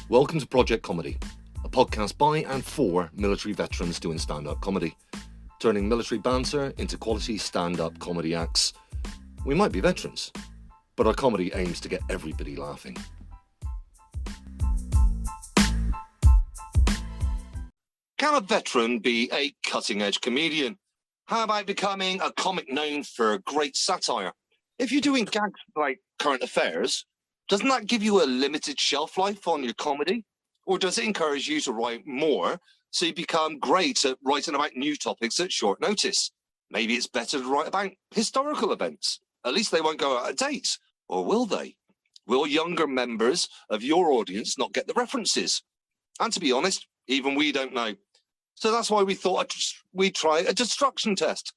Welcome to Project Comedy, a podcast by and for military veterans doing stand-up comedy, turning military banter into quality stand-up comedy acts. We might be veterans, but our comedy aims to get everybody laughing. Can a veteran be a cutting-edge comedian? How about becoming a comic known for great satire? If you're doing gags like current affairs, doesn't that give you a limited shelf life on your comedy? Or does it encourage you to write more so you become great at writing about new topics at short notice? Maybe it's better to write about historical events. At least they won't go out of date. Or will they? Will younger members of your audience not get the references? And to be honest, even we don't know. So that's why we thought we'd try a destruction test.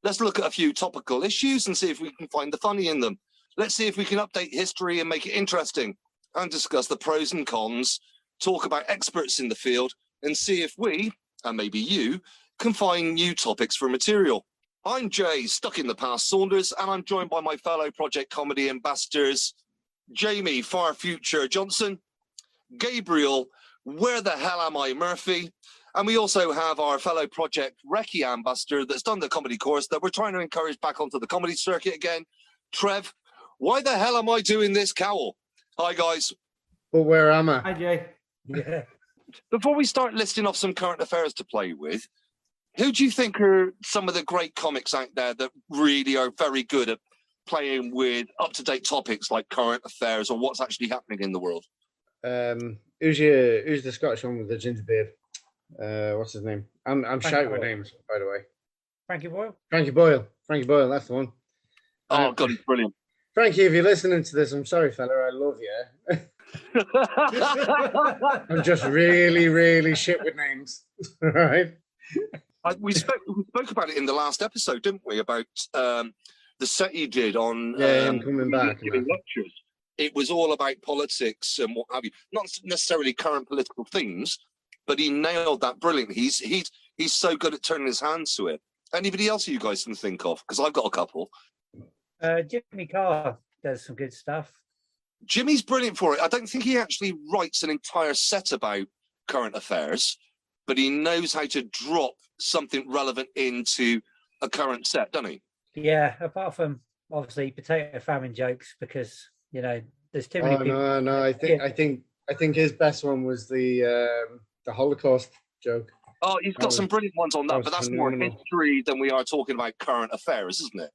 Let's look at a few topical issues and see if we can find the funny in them. Let's see if we can update history and make it interesting and discuss the pros and cons, talk about experts in the field and see if we, and maybe you, can find new topics for material. I'm Jay, stuck in the past Saunders, and I'm joined by my fellow Project Comedy ambassadors, Jamie, Far Future Johnson, Gabriel, Where the Hell Am I Murphy, and we also have our fellow Project Recce ambassador that's done the comedy course that we're trying to encourage back onto the comedy circuit again, Trev. Why the hell am I doing this cowl? Hi, guys. Well, where am I? Hi, Jay. Yeah. Before we start listing off some current affairs to play with, who do you think are some of the great comics out there that really are very good at playing with up-to-date topics like current affairs or what's actually happening in the world? Who's the Scottish one with the ginger beard? What's his name? I'm shouting with names, by the way. Frankie Boyle. Frankie Boyle. Frankie Boyle, that's the one. Oh, God, he's brilliant. Frankie, if you're listening to this, I'm sorry, fella. I love you. I'm just really, really shit with names. All right. We spoke about it in the last episode, didn't we? About the set you did on him coming back giving lectures. It was all about politics and what have you. Not necessarily current political themes, but he nailed that brilliantly. He's so good at turning his hands to it. Anybody else you guys can think of? Because I've got a couple. Jimmy Carr does some good stuff. Jimmy's brilliant for it. I don't think he actually writes an entire set about current affairs, but he knows how to drop something relevant into a current set, doesn't he? Yeah, apart from obviously potato famine jokes, because there's too many people. No. I think his best one was the Holocaust joke. Oh, he's got some brilliant ones on that, but that's phenomenal. more history than we are talking about current affairs, isn't it?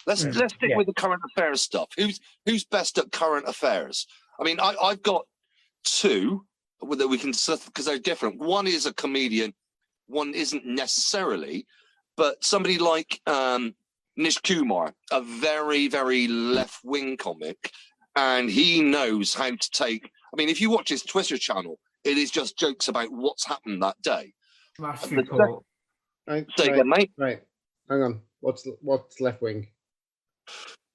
Let's stick with the current affairs stuff. Who's best at current affairs? I mean, I've got two that we can discuss because they're different. One is a comedian, one isn't necessarily, but somebody like Nish Kumar, a very, very left-wing comic, and he knows how to take. I mean, if you watch his Twitter channel, it is just jokes about what's happened that day. Smash report. Right, again, mate. Right. Hang on. What's left wing?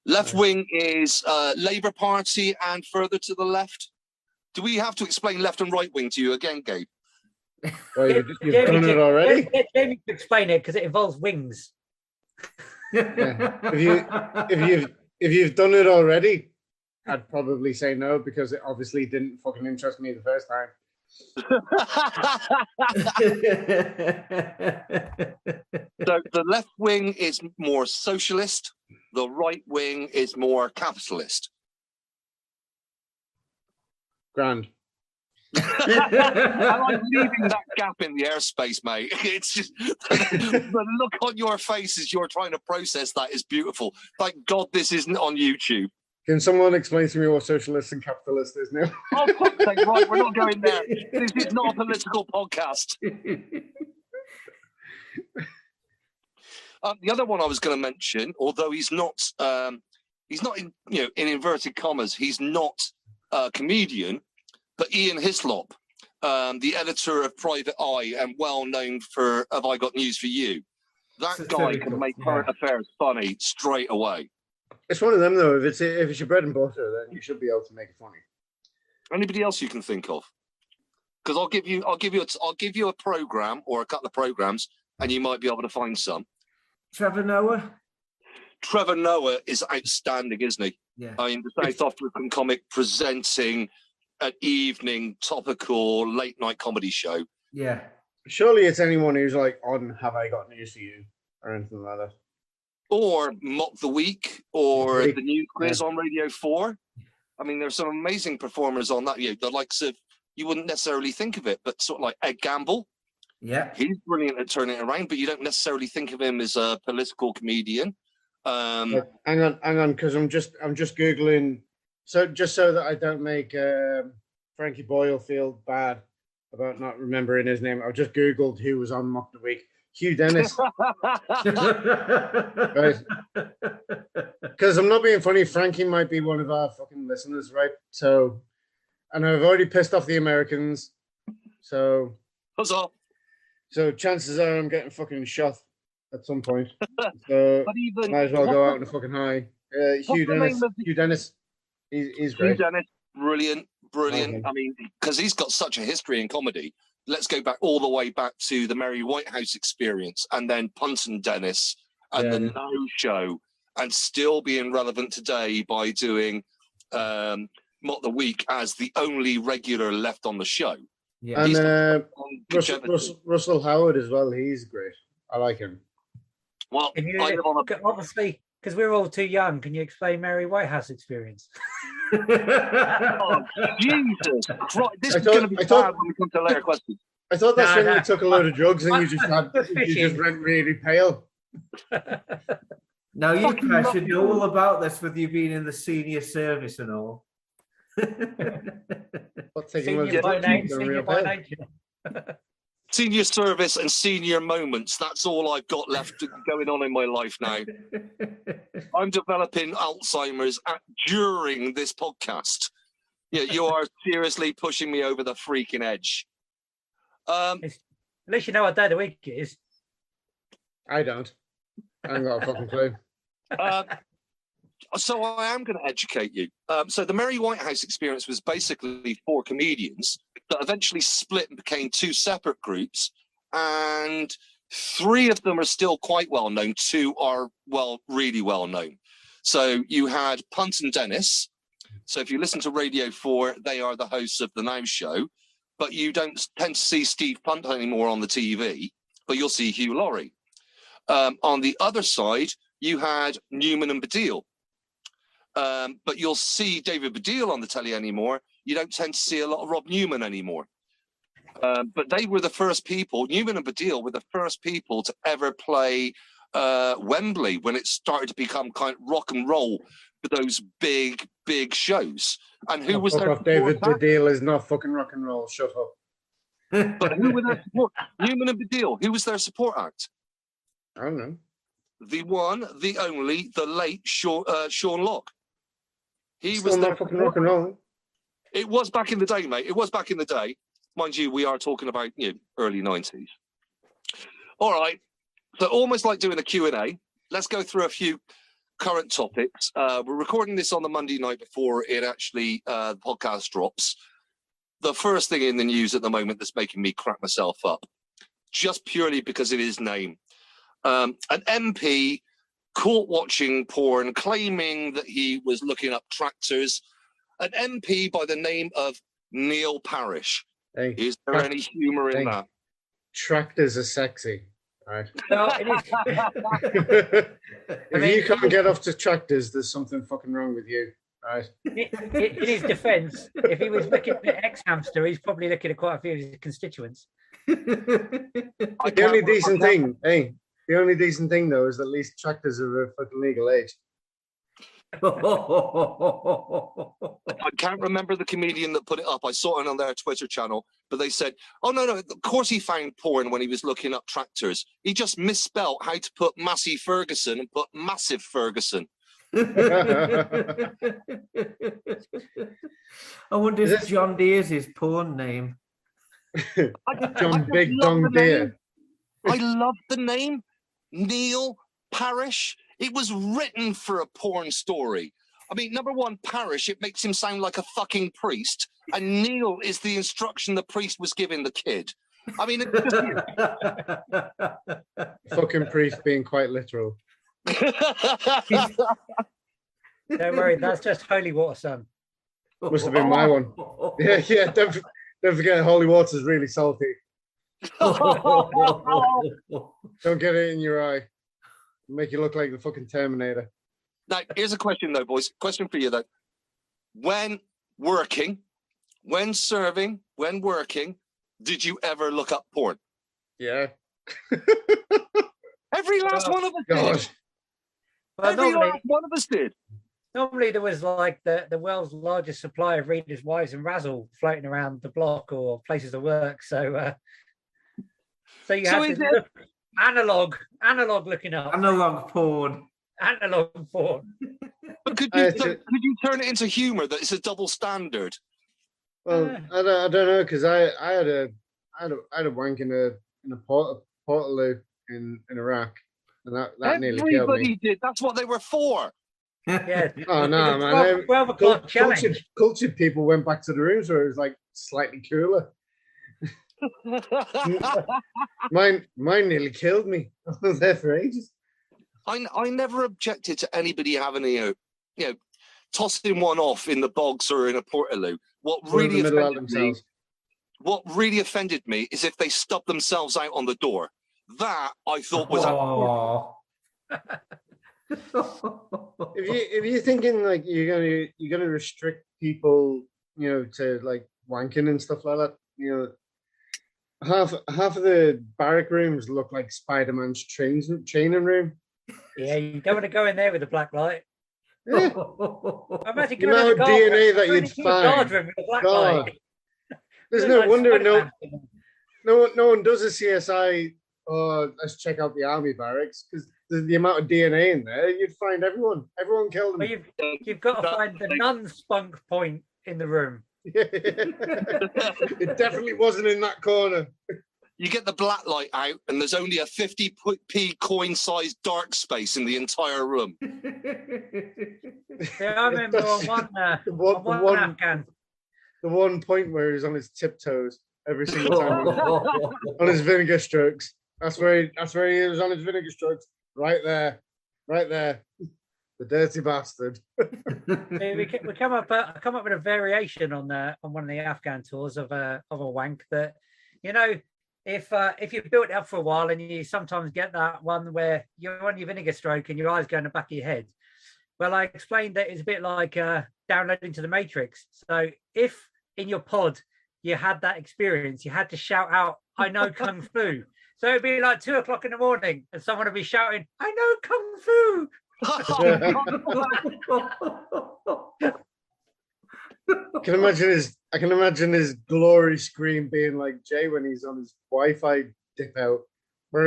Left wing is Labour Party and further to the left. Do we have to explain left and right wing to you again, Gabe? Well, you've done it already. Get Jamie to explain it because it involves wings. Yeah. If you've done it already, I'd probably say no because it obviously didn't fucking interest me the first time. So the left wing is more socialist, the right wing is more capitalist. Grand. I'm leaving that gap in the airspace, mate. It's just the look on your face as you're trying to process that is beautiful. Thank God this isn't on YouTube. Can someone explain to me what socialist and capitalist is now? Oh, fuck's sake, right, we're not going there. This is not a political podcast. The other one I was going to mention, although he's not in inverted commas, he's not a comedian, but Ian Hislop, the editor of Private Eye and well known for Have I Got News for You? That guy can make current affairs funny straight away. It's one of them though. If it's your bread and butter, then you should be able to make it funny. Anybody else you can think of? Because I'll give you a program or a couple of programs, and you might be able to find some. Trevor Noah. Trevor Noah is outstanding, isn't he? Yeah. I mean, the South African comic presenting an evening topical late night comedy show. Yeah. Surely it's anyone who's like on Have I Got News for You or anything like that. Or Mock the Week, or Week, the News Quiz yeah. on Radio 4. I mean, there's some amazing performers on that. You know, the likes of, you wouldn't necessarily think of it, but sort of like Ed Gamble. Yeah. He's brilliant at turning it around, but you don't necessarily think of him as a political comedian. Hang on, because I'm just googling. So just so that I don't make Frankie Boyle feel bad about not remembering his name, I've just googled who was on Mock the Week. Hugh Dennis. Right. Because I'm not being funny, Frankie might be one of our fucking listeners, right? So, and I've already pissed off the Americans. So, What's up? so chances are I'm getting fucking shot at some point. So But even, might as well go out on a fucking high. Hugh the Dennis. name of the- Hugh Dennis. He's Hugh great. Dennis, brilliant. Okay. I mean, because he's got such a history in comedy. Let's go back all the way back to the Mary Whitehouse Experience, and then Punton Dennis, and the No Show, and still being relevant today by doing Mock the Week as the only regular left on the show. Yeah. He's And got Russell Howard as well. He's great. I like him. Well, Can you, I live on a obviously, because we're all too young, can you explain Mary Whitehouse Experience? Oh, Jesus Christ. This I is going to thought- be I bad thought- when we come to later questions. I thought that's No, when no. you took a load of drugs and you just Fishing. went really pale. Now you Fucking guys love should it. know all about this with you being in the senior service and all. What's taking loads Senior of by drugs name, and going senior real by pale? nature. Senior service and senior moments. That's all I've got left going on in my life now. I'm developing Alzheimer's during this podcast. Yeah, you are seriously pushing me over the freaking edge. At least you know what day of the week it is. I don't. I ain't got a fucking clue. So I am going to educate you. So the Mary Whitehouse Experience was basically 4 comedians that eventually split and became 2 separate groups, and 3 of them are still quite well known. 2 are really well known. So you had Punton Dennis. So if you listen to Radio 4, they are the hosts of the Now Show, but you don't tend to see Steve Punt anymore on the TV, but you'll see Hugh Laurie. On the other side, you had Newman and Baddiel. But you'll see David Baddiel on the telly anymore. You don't tend to see a lot of Rob Newman anymore. But they were the first people, Newman and Baddiel were the first people to ever play Wembley when it started to become kind of rock and roll for those big shows. And who was Fuck their off, David support act? Baddiel is not fucking rock and roll. Shut up. But who were their support? Newman and Baddiel, who was their support act? I don't know. The one, the only, the late Sean Locke. He Still was their not fucking rock and roll. It was back in the day, mate. It was back in the day. Mind you, we are talking about early 90s. All right. So almost like doing a Q&A. Let's go through a few current topics. We're recording this on the Monday night before it actually the podcast drops. The first thing in the news at the moment that's making me crack myself up, just purely because of his name. An MP caught watching porn, claiming that he was looking up tractors. An MP by the name of Neil Parish. Hey, Is there any humour in Hey. that? tractors are sexy. Right. No, it is. If you can't get off to tractors, there's something fucking wrong with you. Right. In his defence, if he was looking at X-Hamster, he's probably looking at quite a few of his constituents. The only decent thing, the only decent thing though is at least tractors are a fucking legal age. I can't remember the comedian that put it up. I saw it on their Twitter channel, but they said, oh, no, of course he found porn when he was looking up tractors. He just misspelt how to put Massey Ferguson and put Massive Ferguson. I wonder if John Deere's his porn name. I John just Big love Dong the name. Deere. I love the name. Neil Parish. It was written for a porn story. I mean, number one, Parish, it makes him sound like a fucking priest. And Neil is the instruction the priest was giving the kid. I mean, it's just... Fucking priest being quite literal. Don't worry, that's just holy water, son. Must have been my one. Yeah, yeah. Don't forget, holy water's really salty. Don't get it in your eye. Make you look like the fucking Terminator. Now, here's a question, though, boys. Question for you, though. When working, when serving, when working, did you ever look up porn? Yeah. Every last one of us God. did. Well, Every normally, last one of us did. normally there was like the world's largest supply of Reader's Wives and Razzle floating around the block or places of work. So, so you So had is to it- look analog looking up, Analog porn. analog porn. But could I you, had to- could you turn it into humour that it's a double standard? Well, I don't know, because I had a wank in a portaloo in Iraq, and that nearly killed Everybody me. did. That's what they were for. Yeah. Oh no, man! 12 o'clock challenge. Cultured people went back to the rooms where it was like slightly cooler. Mine nearly killed me. I was there for ages. I never objected to anybody having tossing one off in the bogs or in a portaloo. What Or in the really middle out offended me, themselves. what really offended me is if they stubbed themselves out on the door. That I thought was Oh. If you're thinking like you're gonna restrict people, to like wanking and stuff like that, half of the barrack rooms look like Spider-Man's training room. Yeah, you don't want to go in there with a black light. Yeah. Imagine You going know in the how DNA guard- that going you'd into a guard find. room with a black God. light. There's Look no like wonder Spider-Man. no one does a CSI. Oh, let's check out the army barracks because the amount of DNA in there, you'd find everyone. Everyone killed Well, them. you've got to find the non-spunk point in the room. It definitely wasn't in that corner. you get the black light out and there's only a 50p coin-sized dark space in the entire room. Yeah, I remember on one, The on one one Afghan. the one point where he's on his tiptoes every single time on his vinegar strokes. That's where he was on his vinegar strokes. Right there. The dirty bastard. See, we come up with a variation on one of the Afghan tours of a wank that, if you built it up for a while and you sometimes get that one where you're on your vinegar stroke and your eyes go in the back of your head. Well, I explained that it's a bit like downloading to the Matrix. So if in your pod you had that experience, you had to shout out, "I know Kung Fu." So it'd be like 2:00 in the morning and someone would be shouting, "I know Kung Fu." I can imagine his glory scream being like Jay when he's on his Wi-Fi dip out. I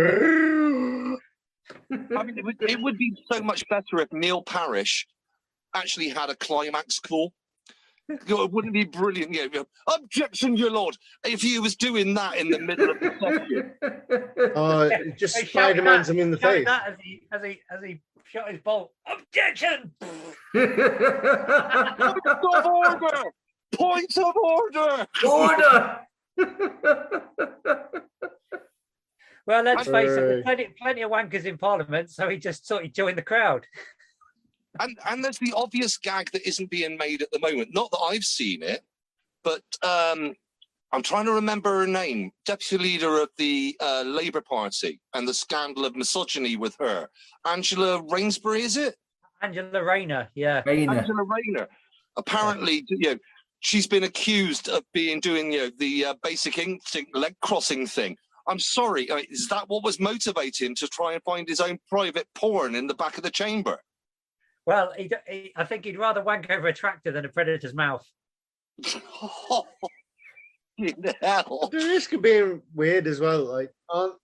mean, it would be so much better if Neil Parrish actually had a climax call. It wouldn't be brilliant? Objection, your lord. If he was doing that in the middle of the session. Just Hey, Spider-Man's him in the shouting face. that as he shot his bolt. Objection! Point of order! Point of order! Order! Well, let's face it, Hooray. there's plenty of wankers in Parliament, so he just sort of joined the crowd. And there's the obvious gag that isn't being made at the moment. Not that I've seen it, but I'm trying to remember her name. Deputy leader of the Labour Party and the scandal of misogyny with her. Angela Rainsbury, is it? Angela Rayner, yeah. Angela Rayner. Apparently, she's been accused of doing the basic instinct leg crossing thing. I'm sorry, is that what was motivating to try and find his own private porn in the back of the chamber? Well, I think he'd rather wank over a tractor than a predator's mouth. Hell. The risk of being weird as well. Like, aren't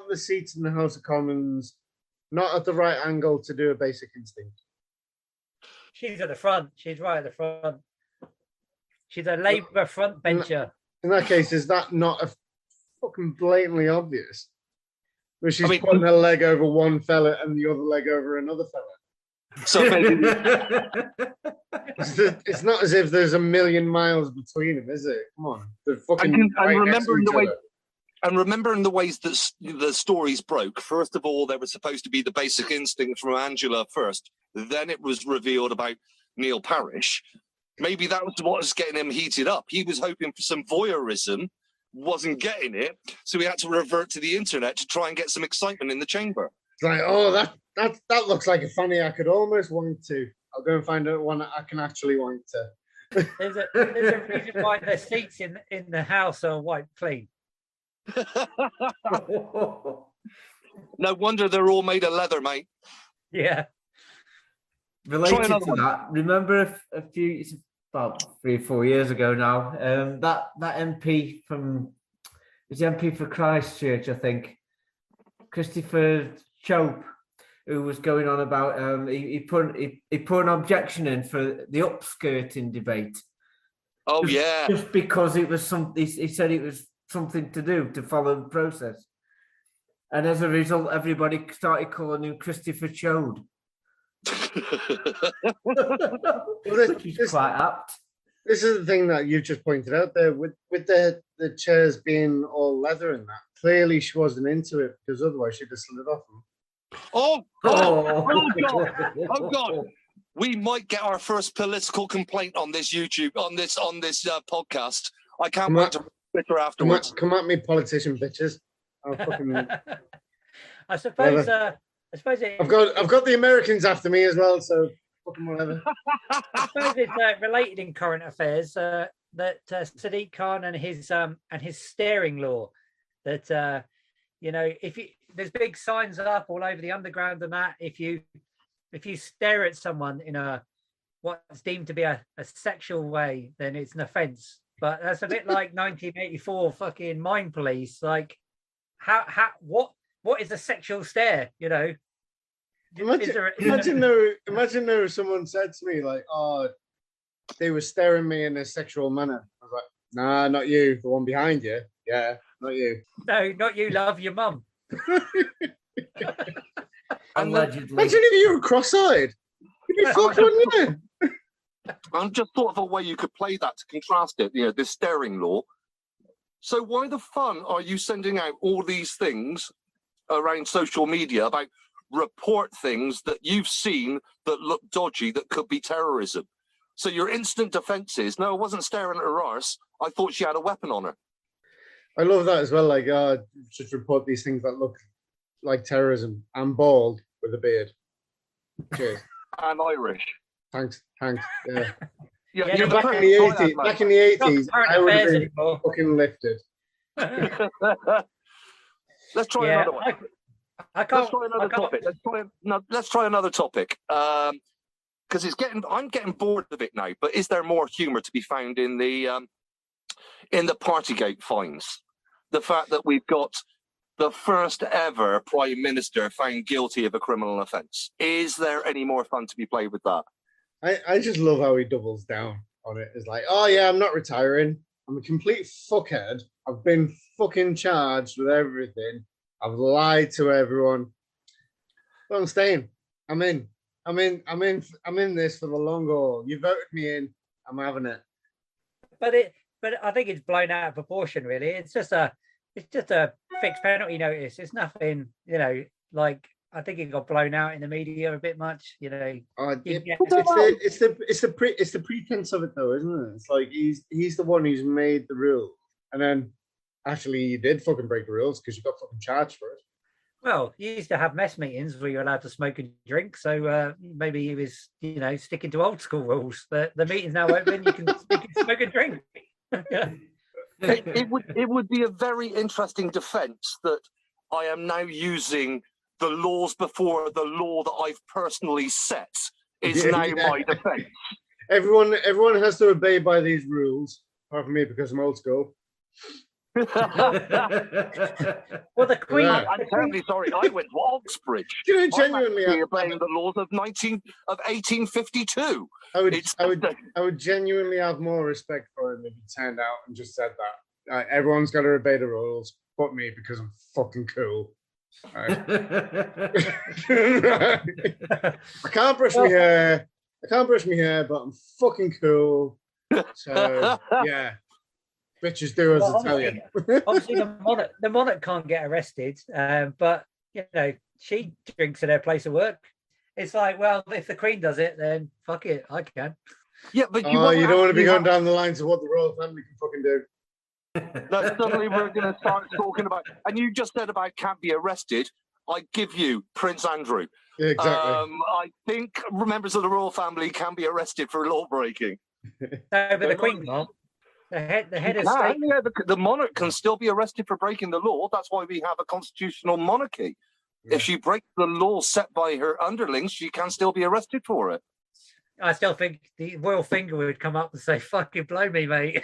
the seats in the House of Commons not at the right angle to do a basic instinct? She's at the front. She's right at the front. She's a Labour front bencher. In that case, is that not a fucking blatantly obvious? Where she's I mean- putting her leg over one fella and the other leg over another fella. So maybe It's not as if there's a million miles between them, is it? Come on, they're fucking. And right next to remembering each the way- other. And remembering the ways that the stories broke, first of all, there was supposed to be the basic instinct from Angela first. Then it was revealed about Neil Parrish. Maybe that was what was getting him heated up. He was hoping for some voyeurism, wasn't getting it, so he had to revert to the internet to try and get some excitement in the chamber. It's like, oh, that looks like a fanny I could almost want to. I'll go and find out one that I can actually want to. There's a reason why the seats in the house are wiped clean. No wonder they're all made of leather, mate. Yeah. Related another to one. that, remember a few, it's about 3 or 4 years ago now, that MP from, was the MP for Christchurch, I think, Christopher Chope, who was going on about, he put an objection in for the upskirting debate. Oh, yeah. Just because it was he said it was something to do to follow the process. And as a result, everybody started calling him Christopher Chode. Which is quite apt. This is the thing that you've just pointed out there with the chairs being all leather and that. Clearly, she wasn't into it because otherwise she'd have slid off them. Oh, God. Oh, God. Oh, God. We might get our first political complaint on this YouTube, on this podcast. I can't Come wait on. to Twitter afterwards. Come at me, politician bitches. I'll fucking, I suppose. Whatever. I suppose it, I've got the Americans after me as well, so fucking whatever. I suppose it's related in current affairs that Sadiq Khan and his staring law. That if there's big signs up all over the underground and that if you stare at someone in what's deemed to be a sexual way, then it's an offence. But that's a bit like 1984 fucking Mind Police. Like, what is a sexual stare? Imagine though someone said to me like, "Oh, they were staring me in a sexual manner." I was like, "Nah, not you. The one behind you. Yeah, not you." No, not you, love, your mum. Allegedly. Imagine if you were cross-eyed. You'd be fucked, wouldn't you? I'm just thought of a way you could play that to contrast it, this staring law. So why the fun are you sending out all these things around social media about report things that you've seen that look dodgy, that could be terrorism? So your instant defense is, no, I wasn't staring at her arse. I thought she had a weapon on her. I love that as well. Like, just report these things that look like terrorism. I'm bald with a beard. Cheers. And Irish. Thanks. Yeah. Yeah, you're Back the in the perfect 80s, guy, back in the 80s, Current I would have affairs been anymore. fucking lifted. Let's try Yeah, another one. I can't. Let's try another topic. Let's try another topic. Because I'm getting bored of it now. But is there more humour to be found in the Partygate fines? The fact that we've got the first ever Prime Minister found guilty of a criminal offence. Is there any more fun to be played with that? I just love how he doubles down on it. It's like, oh yeah, I'm not retiring. I'm a complete fuckhead. I've been fucking charged with everything. I've lied to everyone. But I'm staying. I'm in this for the long haul. You voted me in. I'm having it. But I think it's blown out of proportion. Really, it's just a fixed penalty notice. It's nothing. Like I think it got blown out in the media a bit much. It's the pretense of it though, isn't it? It's like he's the one who's made the rule, and then actually you did fucking break the rules because you got fucking charged for it. Well, you used to have mess meetings where you're allowed to smoke and drink, so maybe he was, sticking to old school rules. But the meeting's now open; you can smoke and drink. It would be a very interesting defence that I am now using the laws before the law that I've personally set is now my defence. Everyone has to obey by these rules, apart from me because I'm old school. Well, the Queen. Yeah. I'm terribly sorry. I went to Oxbridge. Genuinely, I'm obeying the laws of 1852. I would genuinely have more respect for him if he turned out and just said that everyone's got to obey the rules, but me because I'm fucking cool. Right. I can't brush my hair, but I'm fucking cool. So yeah, bitches do as I tell you. Obviously, the monarch can't get arrested, but she drinks at her place of work. It's like, well, if the Queen does it, then fuck it, I can. Yeah, but you, Oh, you don't want to be going down. down the lines of what the royal family can fucking do. Suddenly we're going to start talking about, and you just said about can't be arrested. I give you Prince Andrew. Yeah, exactly. I think members of the royal family can be arrested for law breaking. No, but the Queen can't. The head of state. Yeah, the monarch can still be arrested for breaking the law. That's why we have a constitutional monarchy. Yeah. If she breaks the law set by her underlings, she can still be arrested for it. I still think the royal finger would come up and say, "Fucking blow me, mate."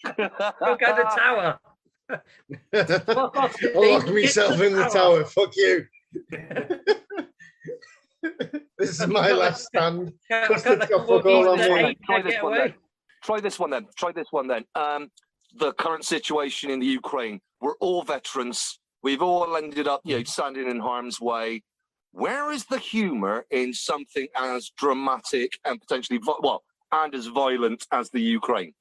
Go to the tower. I'll lock myself in the tower. Fuck you. This is my last stand. Custard's got fuck all on me. Try this one then. The current situation in the Ukraine. We're all veterans. We've all ended up, standing in harm's way. Where is the humour in something as dramatic and potentially, and as violent as the Ukraine?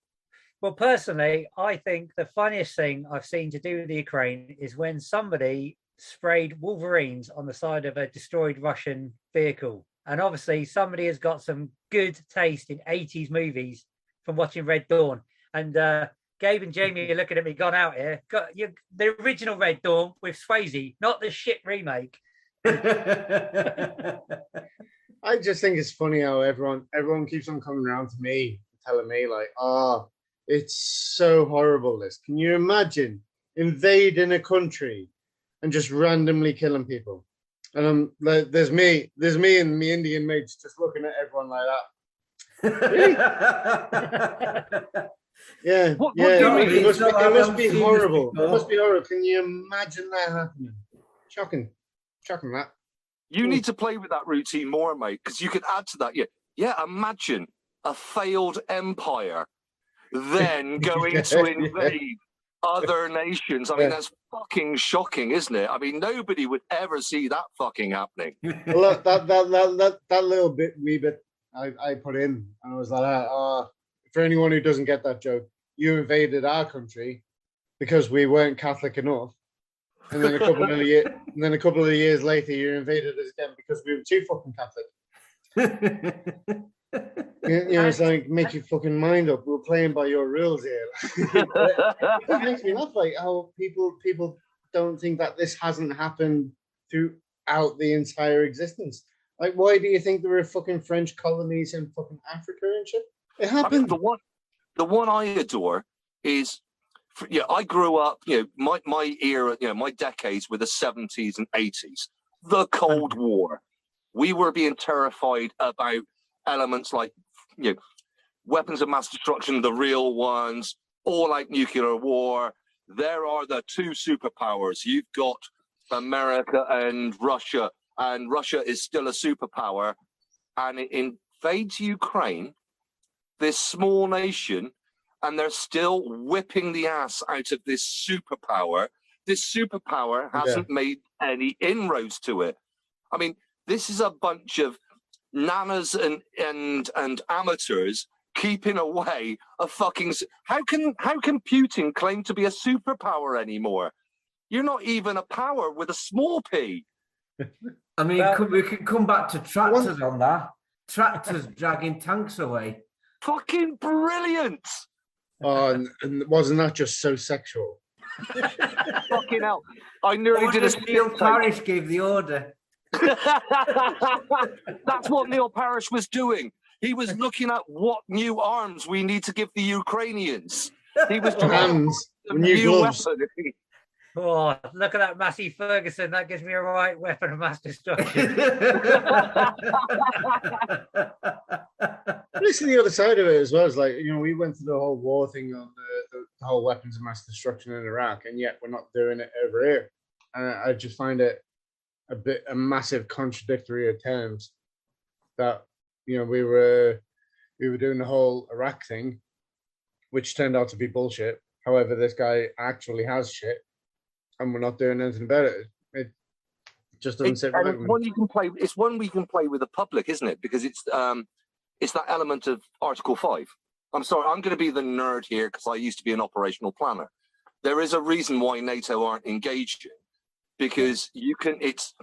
Well, personally, I think the funniest thing I've seen to do with the Ukraine is when somebody sprayed Wolverines on the side of a destroyed Russian vehicle. And obviously, somebody has got some good taste in 80s movies from watching Red Dawn. And Gabe and Jamie are looking at me, gone out here. Got the original Red Dawn with Swayze, not the shit remake. I just think it's funny how everyone keeps on coming around to me, telling me like, "Oh, it's so horrible. This. Can you imagine invading a country and just randomly killing people?" And I'm like, there's me and my Indian mates just looking at everyone like that. Really? Yeah, it must be horrible. It must be horrible. Can you imagine that happening? Shocking that. You need to play with that routine more, mate, because you could add to that. Yeah. Imagine a failed empire then going to invade other nations. I mean, that's fucking shocking, isn't it? I mean, nobody would ever see that fucking happening. Well, look, that little wee bit I put in, and I was like, for anyone who doesn't get that joke, you invaded our country because we weren't Catholic enough. And then a couple of years later, you invaded us again because we were too fucking Catholic. It's like, make your fucking mind up. We're playing by your rules here. It makes me laugh, like how people don't think that this hasn't happened throughout the entire existence. Like, why do you think there were fucking French colonies in fucking Africa and shit? It happened. I mean, the one I adore is. I grew up, my era, my decades were the 70s and 80s, the Cold War. We were being terrified about elements like, weapons of mass destruction, the real ones, all like nuclear war. There are the two superpowers. You've got America and Russia is still a superpower. And it invades Ukraine, this small nation, and they're still whipping the ass out of this superpower. This superpower hasn't made any inroads to it. I mean, this is a bunch of nanas and amateurs keeping away a fucking. How can Putin claim to be a superpower anymore? You're not even a power with a small p. I mean, we could come back to tractors on that. Tractors dragging tanks away. Fucking brilliant. Oh, and wasn't that just so sexual? Fucking hell. I nearly did a Neil Parish gave the order. That's what Neil Parish was doing. He was looking at what new arms we need to give the Ukrainians. He was hands, new gloves. Weapon. Oh, look at that Massey Ferguson. That gives me a right weapon of mass destruction. Listen, the other side of it as well is like, we went through the whole war thing on the whole weapons of mass destruction in Iraq, and yet we're not doing it over here. And I just find it a massive contradictory of terms that, we were doing the whole Iraq thing, which turned out to be bullshit. However, this guy actually has shit, and we're not doing anything about it. It just doesn't sit right with me. It's one we can play with the public, isn't it? Because it's that element of Article 5. I'm sorry, I'm going to be the nerd here because I used to be an operational planner. There is a reason why NATO aren't engaging, because it's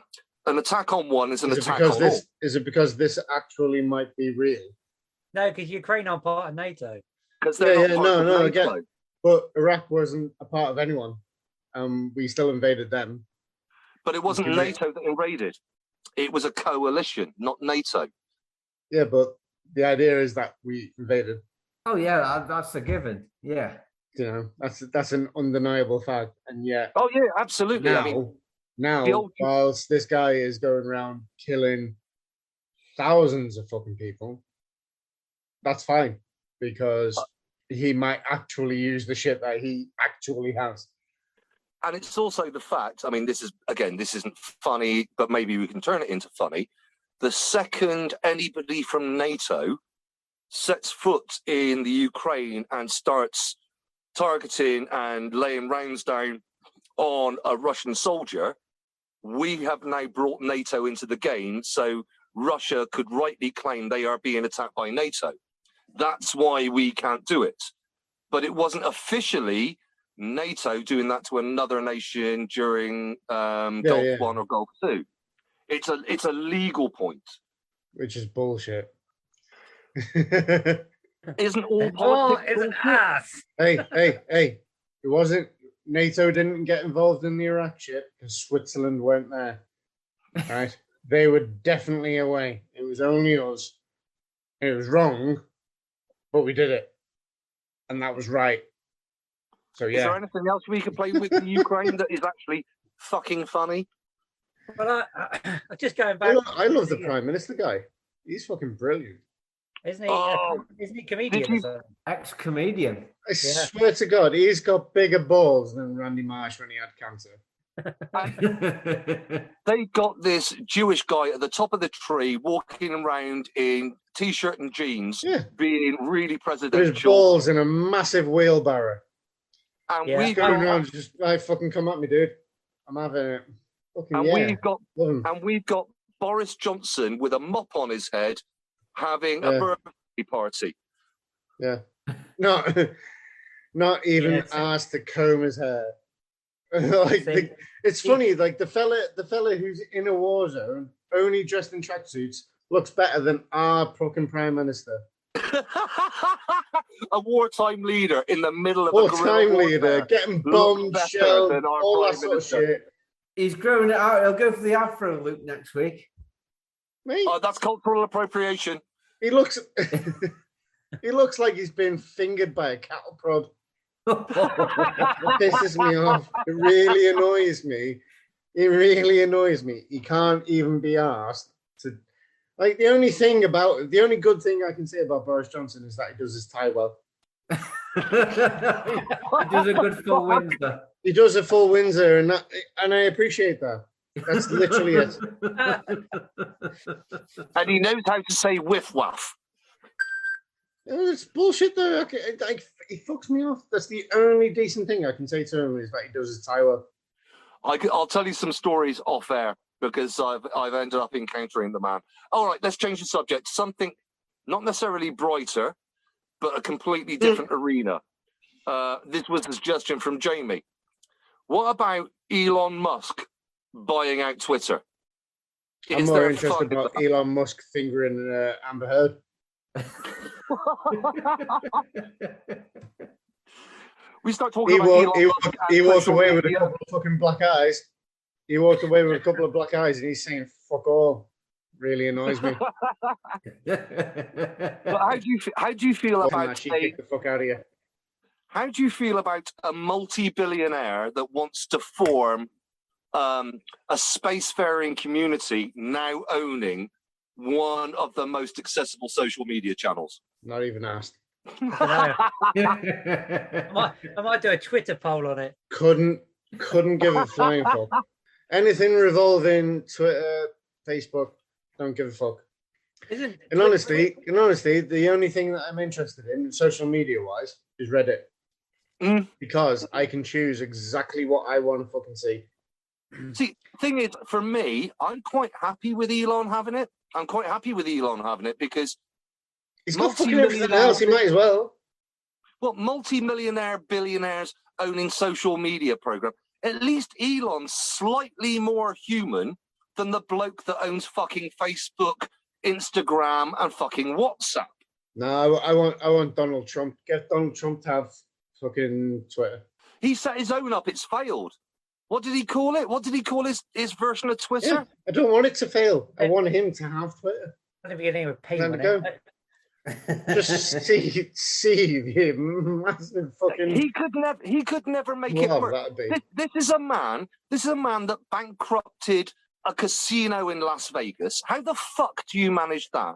an attack on one is an attack on all. Is it because this actually might be real? No, because Ukraine aren't part of NATO. because Yeah, they're yeah, not part no, of no, NATO. again. But Iraq wasn't a part of anyone. We wasn't a part of anyone. We still invaded them. But it wasn't Give it- NATO that invaded. It was a coalition, not NATO. Yeah, but the idea is that we invaded. Oh yeah, that's a given. Yeah. You know, that's an undeniable fact. And yet Oh yeah, absolutely. now, I mean, now, the old- whilst this guy is going around killing thousands of fucking people, that's fine because he might actually use the shit that he actually has. and it's also the fact. I mean, this isn't funny, but maybe we can turn it into funny. The second anybody from NATO sets foot in the Ukraine and starts targeting and laying rounds down on a Russian soldier, we have now brought NATO into the game, so Russia could rightly claim they are being attacked by NATO. That's why we can't do it. But it wasn't officially NATO doing that to another nation during Gulf yeah. 1 or Gulf 2. It's a legal point. Which is bullshit. Isn't all Oh, politics isn't bullshit? us? Hey! It wasn't. NATO didn't get involved in the Iraq shit because Switzerland weren't there. Right? They were definitely away. It was only us. It was wrong, but we did it, and that was right. So Is there yeah, anything else we could play with in Ukraine that is actually fucking funny? Well, just going back. I love the Prime Minister guy. He's fucking brilliant. Isn't he? Oh, Isn't he comedian? did you- or something? Ex-comedian. I swear to God, he's got bigger balls than Randy Marsh when he had cancer. They got this Jewish guy at the top of the tree walking around in t-shirt and jeans, Yeah, being really with his presidential. balls in a massive wheelbarrow. And Yeah. we've Going got, around, just right, fucking come at me, dude. I'm having it. Fucking and yeah. we've got Love him. and we've got Boris Johnson with a mop on his head having a Yeah. birthday party. Yeah. Not, not even Yeah, it's- asked to comb his hair. Like See, it's funny, like the fella who's in a war zone, only dressed in tracksuits, looks better than our fucking prime minister. A wartime leader in the middle of a Wartime guerrilla leader, warfare. getting Looks bombed, better shelled, than our all that Prime sort of Minister. shit. He's growing it out. He'll go for the afro look next week. Mate, Oh, that's cultural appropriation. he looks he looks like he's been fingered by a cattle prod. Pisses me off. It really annoys me. It really annoys me. He can't even be asked to. Like the only good thing I can say about Boris Johnson is that he does his tie well. He does a good full Windsor. He does a full Windsor, and I appreciate that. That's literally it. And he knows how to say whiff waff. It's bullshit though. Okay, like he fucks me off. That's the only decent thing I can say to him is that he does his tie well. I'll tell you some stories off air because I've ended up encountering the man. All right, let's change the subject. Something not necessarily brighter, but a completely different arena. This was a suggestion from Jamie. What about Elon Musk buying out Twitter? I'm Is more there interested fun in about Elon Musk fingering Amber Heard. We start talking He about walked, Elon Musk and he walked social away with a media. couple of fucking black eyes. He walked away with a couple of black eyes, and he's saying "fuck all." Really annoys me. But how do you feel Fucking about that she kicked the fuck out of you. how do you feel about a multi-billionaire that wants to form a spacefaring community now owning one of the most accessible social media channels? Not even asked. I might do a Twitter poll on it. Couldn't give a flying fuck. Anything revolving Twitter, Facebook, don't give a fuck. Isn't In honesty, the only thing that I'm interested in, social media wise, is Reddit. Mm. Because I can choose exactly what I want to fucking see. See, thing is, for me, I'm quite happy with Elon having it. Because He's got fucking everything else. He might as well. well, multi-millionaire billionaires owning social media program. At least Elon's slightly more human than the bloke that owns fucking Facebook, Instagram, and fucking WhatsApp. No, I want Donald Trump. Get Donald Trump to have fucking Twitter. He set his own up. It's failed. What did he call it? What did he call his version of Twitter? Yeah, I don't want it to fail. I want him to have Twitter. At the beginning with P There on we go. it. Just see him massive fucking. He could never make it love work. that'd be. This is a man that bankrupted a casino in Las Vegas. How the fuck do you manage that?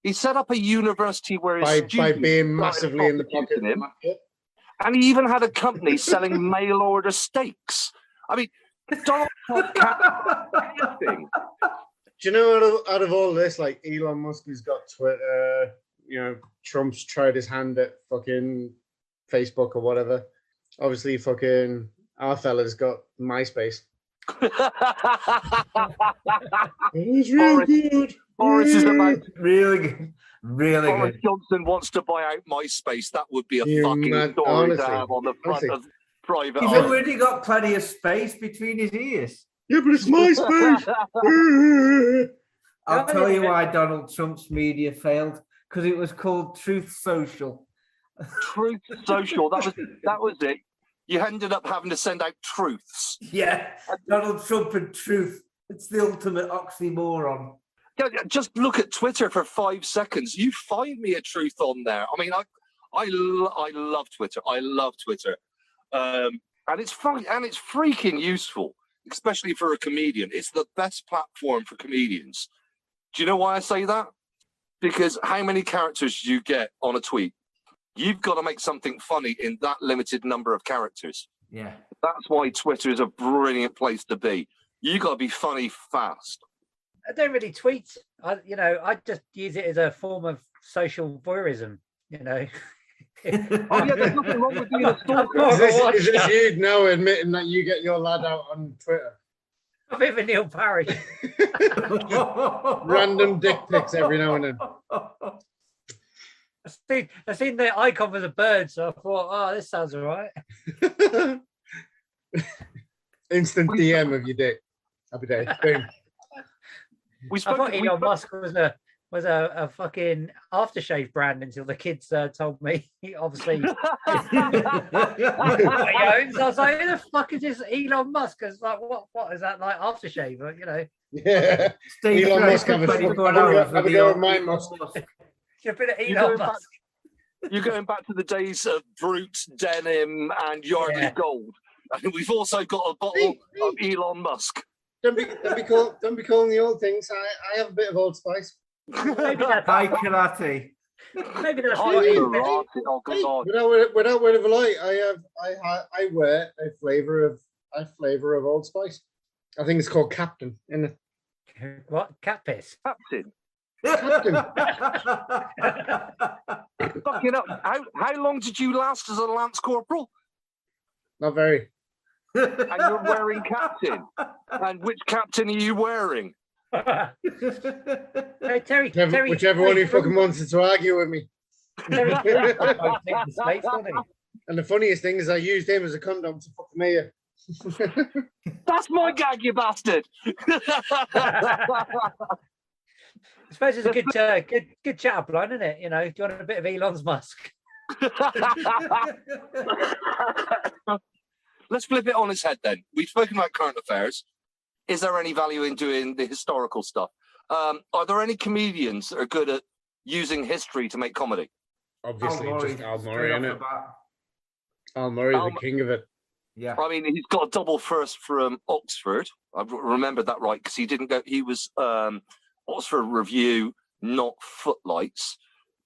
He set up a university where his By students being started massively in the pocket. prosecuting him, and he even had a company selling mail order steaks. I mean, Donald Trump can't do anything. Do you know out of all this, like Elon Musk has got Twitter, Trump's tried his hand at fucking Facebook or whatever. Obviously, fucking our fella's got MySpace. It's real Boris- good. Boris is about Really good. Really Boris good. Johnson wants to buy out MySpace. That would be a You fucking mad- story honestly, to have on the front honestly. of private. He's eye. already got plenty of space between his ears. Yeah, but it's MySpace. I'll Oh, tell you yeah. why Donald Trump's media failed. Because it was called Truth Social. Truth Social. That was it. You ended up having to send out truths. Yeah, Donald Trump and truth. It's the ultimate oxymoron. Yeah, just look at Twitter for 5 seconds. You find me a truth on there. I mean, I love Twitter. I love Twitter, and it's fun and it's freaking useful, especially for a comedian. It's the best platform for comedians. Do you know why I say that? Because how many characters do you get on a tweet? You've got to make something funny in that limited number of characters. Yeah. That's why Twitter is a brilliant place to be. You got to be funny fast. I don't really tweet. I just use it as a form of social voyeurism. Oh yeah, there's nothing wrong with being a stalker. Is this you now admitting that you get your lad out on Twitter? A bit of a Neil Parrish. Random dick pics every now and then. I seen the icon with the bird, so I thought, oh, this sounds all right. Instant DM of your dick. Happy day. Boom. We I spoke. thought Elon Musk was a fucking aftershave brand until the kids told me. He obviously what he owns. I was like, who the fuck is this Elon Musk? It's like, what is that like aftershave? Yeah. Steve Elon Jobs Musk have a 24 have a go- hours have a with go the at my Elon Musk. Should have been You're Elon going back- Musk. You're going back to the days of Brute, Denim, and Yardley Yeah. Gold. And we've also got a bottle of Elon Musk. Don't be calling the old things. I have a bit of Old Spice. Maybe that's Thai karate. maybe that's Oh, what it is. right. Oh, God. Without word of a lie, I wear a flavor of Old Spice. I think it's called Captain, isn't it? What? Cat piss. Captain. Captain. Fucking up. How long did you last as a Lance Corporal? Not very. And you're wearing Captain. And which Captain are you wearing? Terry, Whichever one who fucking wanted to argue with me. Terry, Terry, And the funniest thing is I used him as a condom to fuck the mayor. That's my gag, you bastard. I suppose it's a good chat up line, isn't it? Do you want a bit of Elon's Musk? Let's flip it on its head then. We've spoken about current affairs. Is there any value in doing the historical stuff? Are there any comedians that are good at using history to make comedy? Obviously, just Al Murray, straight off innit? the bat. Al Murray, Al- the king of it. Yeah. I mean, he's got a double first from Oxford. I remembered that right because he didn't go. He was Oxford Review, not Footlights.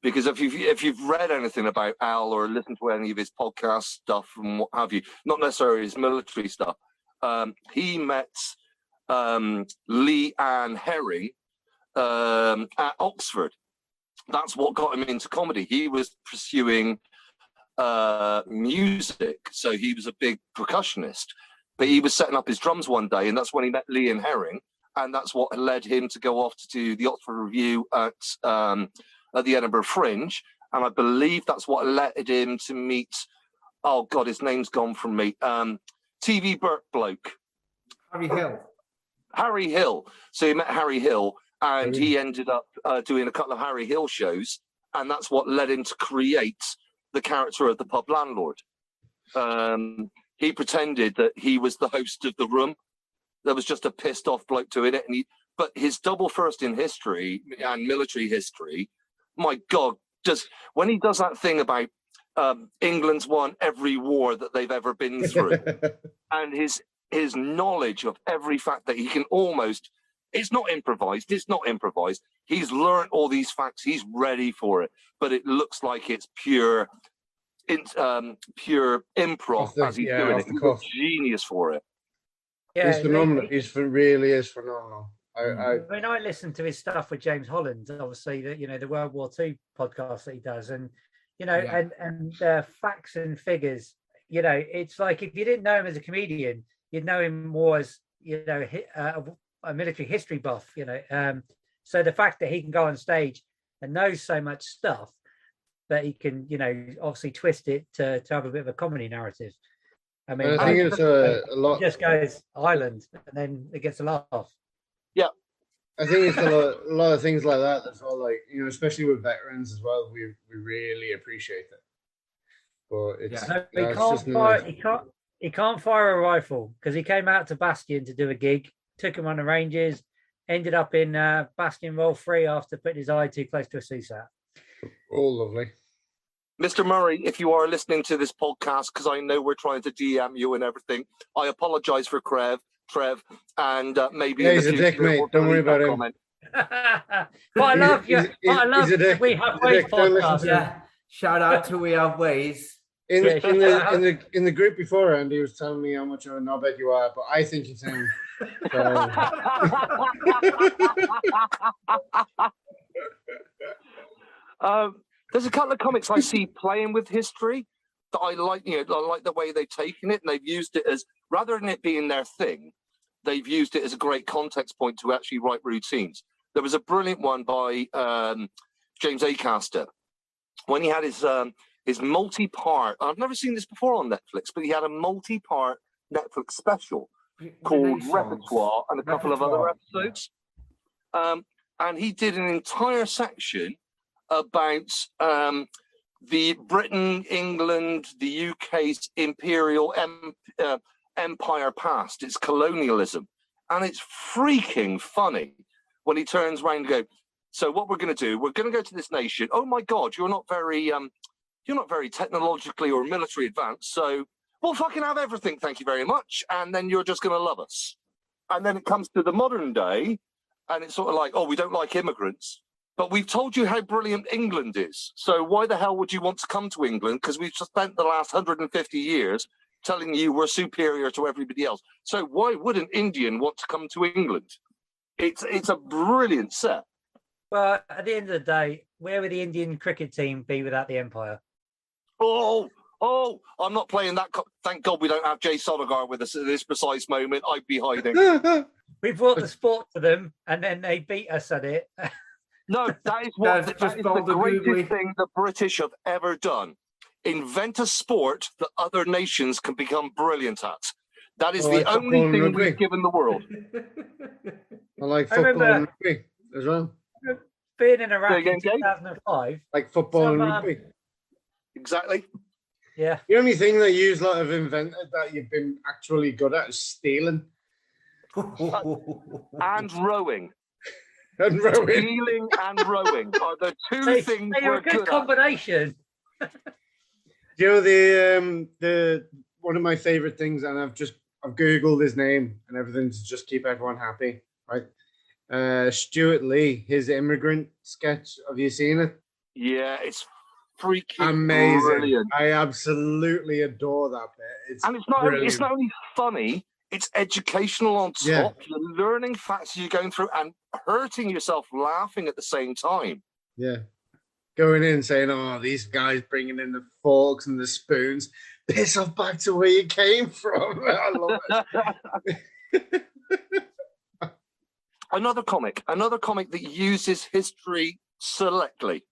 Because if you've read anything about Al or listened to any of his podcast stuff and what have you, not necessarily his military stuff, he met Lee Ann Herring at Oxford. That's what got him into comedy. He was pursuing music, so he was a big percussionist. But he was setting up his drums one day, and that's when he met Lee Ann Herring, and that's what led him to go off to do the Oxford Review at the Edinburgh Fringe, and I believe that's what led him to meet. Oh God, his name's gone from me. TV Burt bloke. Harry Hill. So he met Harry Hill, and he ended up doing a couple of Harry Hill shows, and that's what led him to create the character of the pub landlord. He pretended that he was the host of the room. There was just a pissed off bloke doing it, but his double first in history and military history, my God, when he does that thing about England's won every war that they've ever been through, and his knowledge of every fact that he can almost, it's not improvised. He's learned all these facts. He's ready for it, but it looks like it's pure improv as he's doing it. He's a genius for it. Yeah, he's phenomenal. Really is phenomenal. I mean, I listen to his stuff with James Holland, obviously, that the World War II podcast that he does, and and facts and figures. It's like if you didn't know him as a comedian, you'd know him more as a military history buff. So the fact that he can go on stage and knows so much stuff that he can, obviously twist it to have a bit of a comedy narrative. I mean, I think it's a lot. He just goes Ireland, and then it gets a laugh. Yeah, I think it's a lot of things like that. That's all, like, especially with veterans as well. We really appreciate it. But he can't fire a rifle because he came out to Bastion to do a gig, took him on the ranges, ended up in Bastion Roll 3 after putting his eye too close to a CSAT. Oh, lovely. Mr. Murray, if you are listening to this podcast, because I know we're trying to DM you and everything, I apologise for Trev, and maybe he's a dick, mate. Don't worry about him. But I love you. We have ways podcast. Yeah. Shout out to We Have Ways. In the group beforehand, he was telling me how much of a knobhead you are, but I think it's him. There's a couple of comics I see playing with history that I like. I like the way they've taken it, and they've used it as, rather than it being their thing, they've used it as a great context point to actually write routines. There was a brilliant one by James Acaster when he had his multi-part. I've never seen this before on Netflix, but he had a multi-part Netflix special called Repertoire and a couple of other episodes. And he did an entire section about the Britain, England, the UK's imperial empire past, its colonialism. And it's freaking funny when he turns around and goes, so what we're going to do, we're going to go to this nation. Oh my God, you're not very technologically or military advanced. So we'll fucking have everything. Thank you very much. And then you're just going to love us. And then it comes to the modern day and it's sort of like, oh, we don't like immigrants. But we've told you how brilliant England is. So why the hell would you want to come to England? Because we've spent the last 150 years telling you we're superior to everybody else. So why would an Indian want to come to England? It's a brilliant set. Well, at the end of the day, where would the Indian cricket team be without the Empire? Oh, I'm not playing that. Thank God we don't have Jay Sodigar with us at this precise moment. I'd be hiding. We brought the sport to them and then they beat us at it. No, that is the greatest thing the British have ever done. Invent a sport that other nations can become brilliant at. That is the only thing we've given the world. I like football and rugby as well. Being in Iraq in 2005. Like football and rugby. Exactly. Yeah. The only thing that you lot have invented that you've been actually good at is stealing. And rowing. And rowing. Stealing and rowing are the two things we're good at. A good combination. You know, the one of my favorite things, and I've Googled his name and everything to just keep everyone happy, right? Stuart Lee, his immigrant sketch. Have you seen it? Yeah, it's freaking amazing. Brilliant. I absolutely adore that bit. It's not only funny, it's educational on top. Yeah. You're learning facts you're going through and hurting yourself laughing at the same time. Yeah. Going in saying, oh, these guys bringing in the forks and the spoons. Piss off back to where you came from. I love it. Another comic that uses history selectly.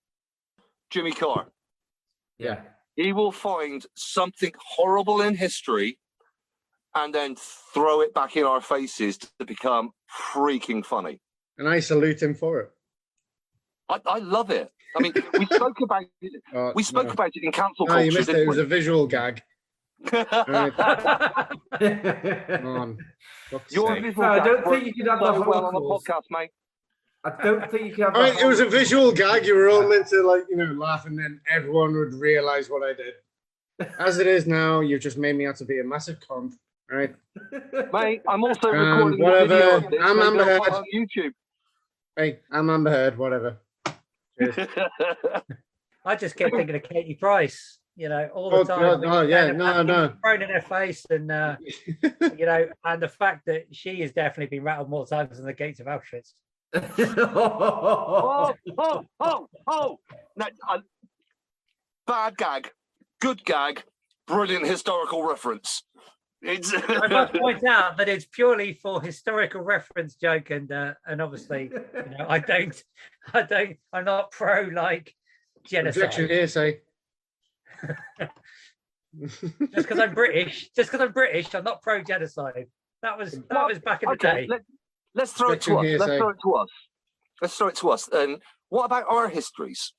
Jimmy Carr. Yeah. He will find something horrible in history and then throw it back in our faces to become freaking funny. And I salute him for it. I love it. I mean, we spoke about it. We spoke about it in council No, culture. you missed it. It was a visual gag. Right. Your Come on. Fuck's visual sake. I don't gag think you could have worked the so well on the Holocaust. podcast, mate. I don't think you can have I mean, the it was a Holocaust. visual gag. You were all meant to, like, laugh, and then everyone would realize what I did. As it is now, you've just made me out to be a massive cunt. Right? Mate, I'm also recording the whatever. video of this. I'm Maybe Amber I'll put it Heard. on YouTube. Hey, I'm Amber Heard. Whatever. Cheers. I just kept thinking of Katie Price, all the Oh, time. God, oh, yeah, no. Thrown in her face, and and the fact that she has definitely been rattled more times than the gates of Auschwitz. Oh. No, bad gag, good gag, brilliant historical reference. It's I must point out that it's purely for historical reference joke, and obviously, I'm not pro genocide. Objection hearsay. Just because I'm British, I'm not pro genocide. That was back in the okay, day. let's throw it to us. Objection Let's hearsay. throw it to us. Let's throw it to us. And what about our histories?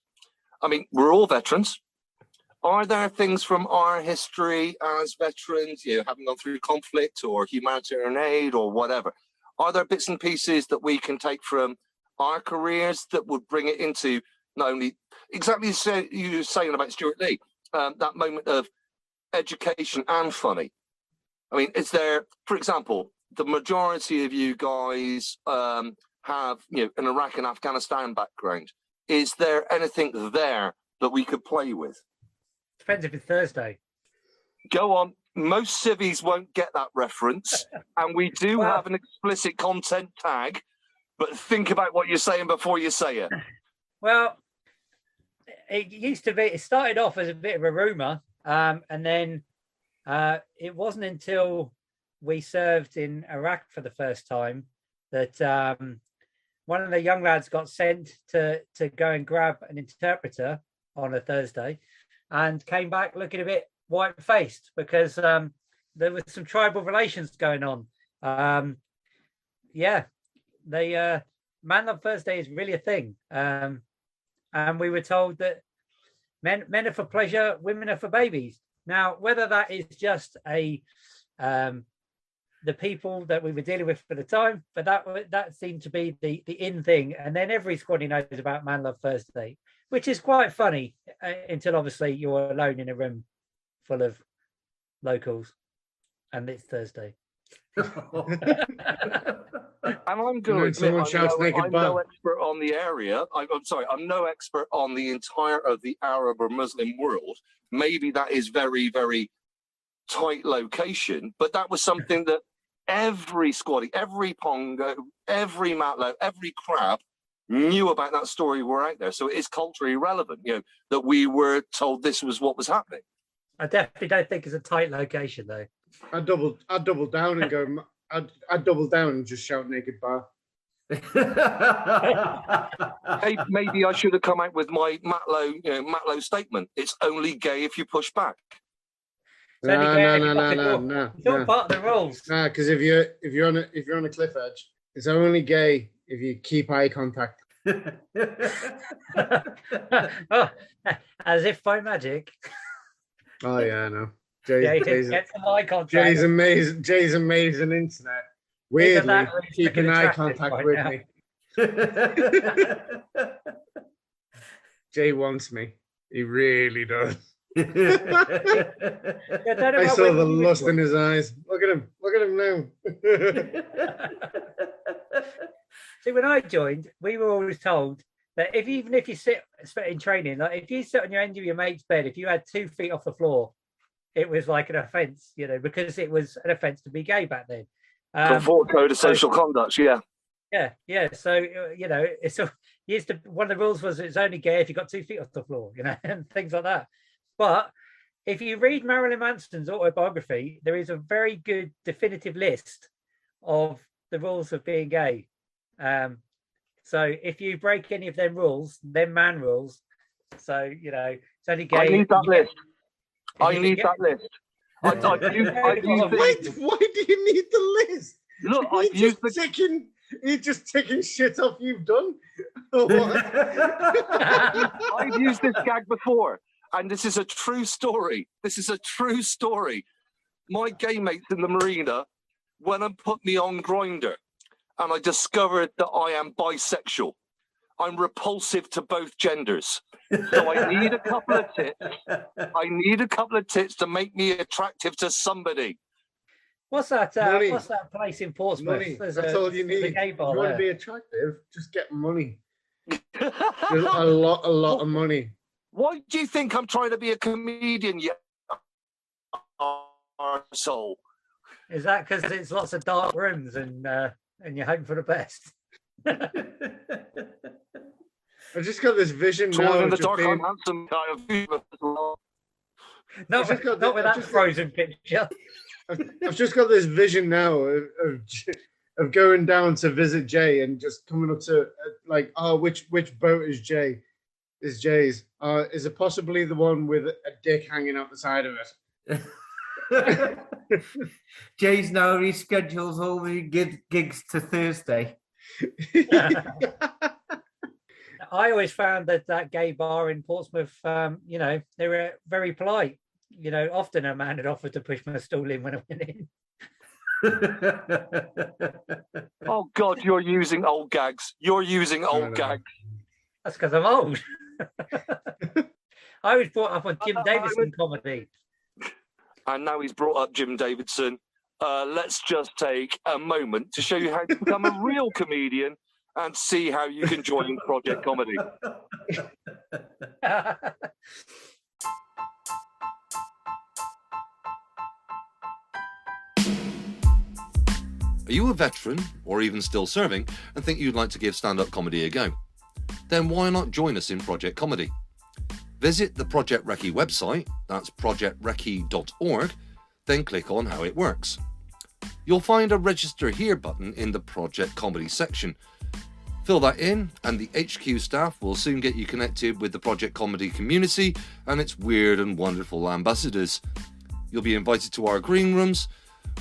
I mean, we're all veterans. Are there things from our history as veterans, having gone through conflict or humanitarian aid or whatever? Are there bits and pieces that we can take from our careers that would bring it into not only exactly you were saying about Stuart Lee, that moment of education and funny? I mean, is there, for example, the majority of you guys have an Iraq and Afghanistan background. Is there anything there that we could play with? Depends if it's Thursday. Go on. Most civvies won't get that reference, and we do have an explicit content tag, but think about what you're saying before you say it. Well, it started off as a bit of a rumor, and then it wasn't until we served in Iraq for the first time that one of the young lads got sent to go and grab an interpreter on a Thursday, and came back looking a bit white-faced because there was some tribal relations going on. Man Love Thursday is really a thing, and we were told that men are for pleasure, women are for babies. Now, whether that is just the people that we were dealing with for the time, but that seemed to be the in thing. And then every squaddy knows about Man Love Thursday, which is quite funny until obviously you're alone in a room full of locals and it's Thursday. And I'm going to admit, I'm no expert on the area. I'm no expert on the entire of the Arab or Muslim world. Maybe that is very, very tight location, but that was something that every squaddy, every pongo, every matlow, every crab knew about that story were out there. So it is culturally relevant, that we were told this was what was happening. I definitely don't think it's a tight location though. I'd double down and go. I'd double down and just shout naked bar. Hey, maybe I should have come out with my Matlow statement. It's only gay if you push back. No. It's all No, part of the rules. because if you're on a cliff edge, it's only gay if you keep eye contact. Oh, as if by magic. Oh yeah, I know. Get some eye contact. Jay's amazing internet. Weirdly, keeping eye contact with me. Jay wants me. He really does. I saw the lust in his eyes. Look at him now. See, when I joined, we were always told that even if you sit in training, like if you sit on your end of your mate's bed, if you had 2 feet off the floor, it was like an offence, because it was an offence to be gay back then. Conform code of social conduct, yeah. Yeah. So it's one of the rules was it's only gay if you got 2 feet off the floor, and things like that. But if you read Marilyn Manson's autobiography, there is a very good definitive list of the rules of being gay. So if you break any of them rules, them man rules. So it's only gay. I need that list. I need that list. Wait, why do you need the list? Look, I've used the chicken. He's just taking shit off you've done. Or what? I've used this gag before, and this is a true story. This is a true story. My gay mates in the marina went and put me on Grindr, and I discovered that I am bisexual. I'm repulsive to both genders. So I need a couple of tits. I need a couple of tits to make me attractive to somebody. What's that? Money. What's that place in Portsmouth? Money. There's That's all you there's a need. gay If bar you want to there. be attractive, just get money. There's a lot of money. Why do you think I'm trying to be a comedian, you arsehole? Is that because it's lots of dark rooms and you're hoping for the best? I just got this vision So now. in of the just dark, being- I'm handsome guy of Not, just got not the- with I've that just- frozen picture. I've just got this vision now of going down to visit Jay and just coming up to like, oh, which boat is Jay? Is Jay's? Is it possibly the one with a dick hanging out the side of it? Jay's now reschedules all the gigs to Thursday. I always found that gay bar in Portsmouth, you know, they were very polite. You know, often a man had offered to push my stool in when I went in. Oh God, you're using old gags. You're using No. old gags. That's because I'm old. I was brought up on Jim Davidson comedy. And now he's brought up Jim Davidson. Let's just take a moment to show you how to become a real comedian and see how you can join Project Comedy. Are you a veteran, or even still serving, and think you'd like to give stand-up comedy a go? Then why not join us in Project Comedy? Visit the Project Recce website, that's projectrecce.org, then click on how it works. You'll find a Register Here button in the Project Comedy section. Fill that in, and the HQ staff will soon get you connected with the Project Comedy community and its weird and wonderful ambassadors. You'll be invited to our green rooms,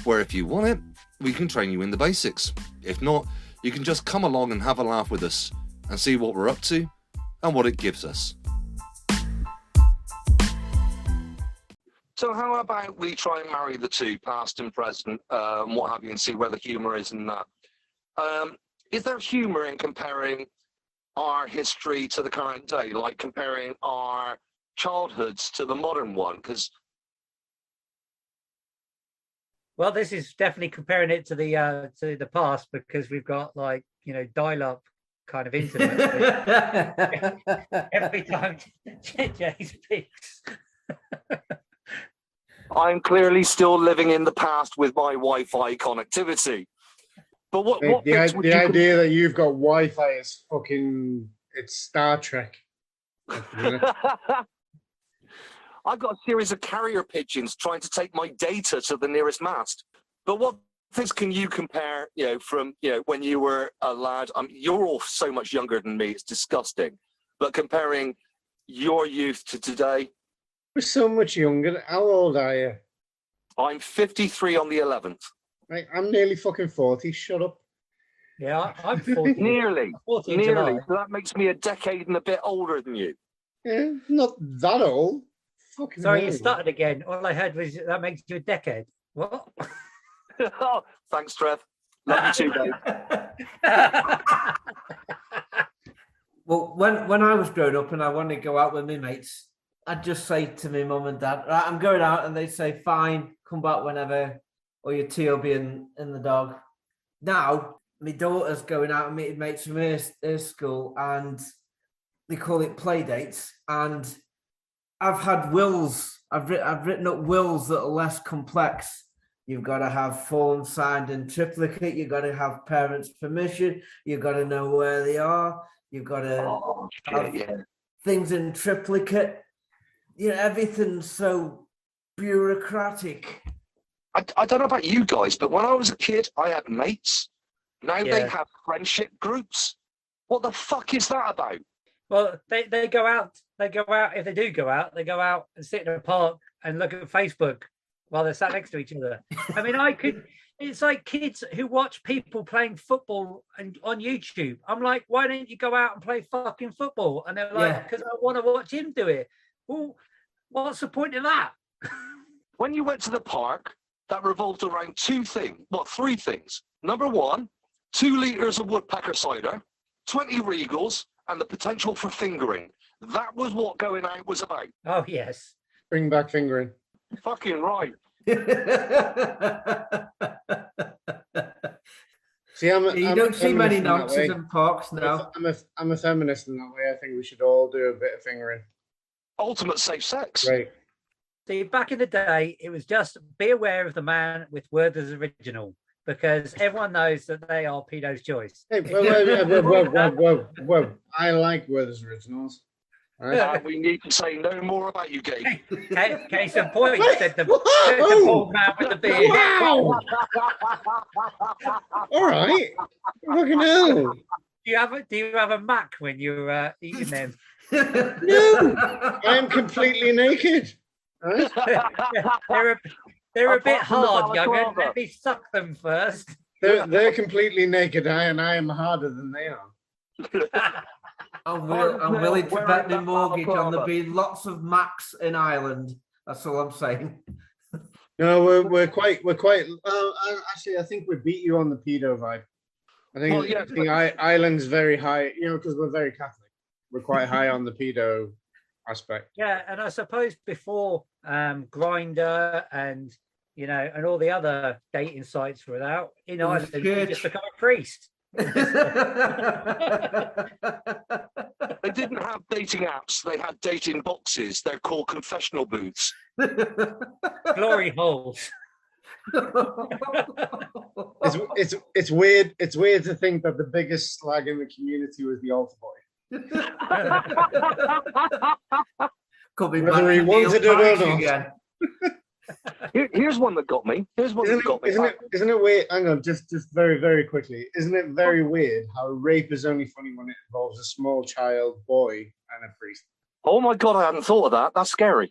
where if you want it, we can train you in the basics. If not, you can just come along and have a laugh with us and see what we're up to and what it gives us. So how about we try and marry the two, past and present, what have you, and see where the humour is in that. Is there humour in comparing our history to the current day, like comparing our childhoods to the modern one? Because Well, this is definitely comparing it to the past because we've got like, you know, dial-up kind of internet. Every time Jay speaks. I'm clearly still living in the past with my Wi-Fi connectivity. But what the bits would you idea that you've got Wi-Fi is fucking, it's Star Trek. I've got a series of carrier pigeons trying to take my data to the nearest mast. But what things can you compare, you know, from, you know, when you were a lad? You're all so much younger than me, it's disgusting. But comparing your youth to today, We're so much younger. How old are you? I'm 53 on the 11th. Like, I'm nearly fucking 40. Shut up. Yeah, I'm 40. Nearly, 40 in nearly. July. So that makes me a decade and a bit older than you. Yeah, not that old. Fucking Sorry, hell. you started again. All I heard was that makes you a decade. What? Oh, thanks, Trev. Love you too, mate. Well, when I was growing up and I wanted to go out with my mates, I'd just say to my mum and dad, right, I'm going out, and they'd say, fine, come back whenever, or your tea will be in the dog. Now, my daughter's going out and meeting mates from her school, and they call it play dates, and I've had wills, I've written up wills that are less complex. You've got to have forms signed in triplicate, you've got to have parents' permission, you've got to know where they are, you've got to Oh, have shit, yeah. things in triplicate. You know, everything's so bureaucratic. I don't know about you guys, but when I was a kid, I had mates. Now they Yeah. have friendship groups. What the fuck is that about? Well, they go out. They go out. If they do go out, they go out and sit in a park and look at Facebook while they're sat next to each other. I mean, I could. It's like kids who watch people playing football and on YouTube. I'm like, why don't you go out and play fucking football? And they're like, Yeah. because I want to watch him do it. Well, what's the point of that? When you went to the park, that revolved around three things. Number one, 2 litres of woodpecker cider, 20 Regals, and the potential for fingering. That was what going out was about. Oh yes. Bring back fingering. Fucking right. See, You don't see many feminist in that nonsense way. in parks now. I'm a feminist in that way. I think we should all do a bit of fingering. Ultimate safe sex. Right. See, back in the day, it was just be aware of the man with Werther's Original, because everyone knows that they are pedo's choice. Hey, whoa. I like Werther's Originals. All right? We need to say no more about you, Gabe. Case in point, said the Whoa! bald man with the beard. Wow! All right. Fucking hell. Do you have a Mac when you're eating them? No, I am completely naked. All right? They're a bit Apart from the hard, young'un. balaclava. Let me suck them first. They're completely naked, and I am harder than they are. I'm willing to Wearing bet my that mortgage on there balaclava. being lots of Macs in Ireland. That's all I'm saying. No, we're quite. Actually, I think we beat you on the pedo vibe. I think, Well, yeah. I think Ireland's very high. You know, because we're very Catholic. We're quite high on the pedo aspect. Yeah, and I suppose before Grinder and and all the other dating sites were out in It was Ireland, you church. just become a priest. They didn't have dating apps. They had dating boxes. They're called confessional booths. Glory holes. It's weird. It's weird to think that the biggest slag in the community was the altar boy. Could be Whether back he to wanted Neil it or Parish not. again. Here's one that got me. Here's one that got me. Isn't it weird? Hang on, just very, very quickly. Isn't it very weird how rape is only funny when it involves a small child, boy, and a priest? Oh my God, I hadn't thought of that. That's scary.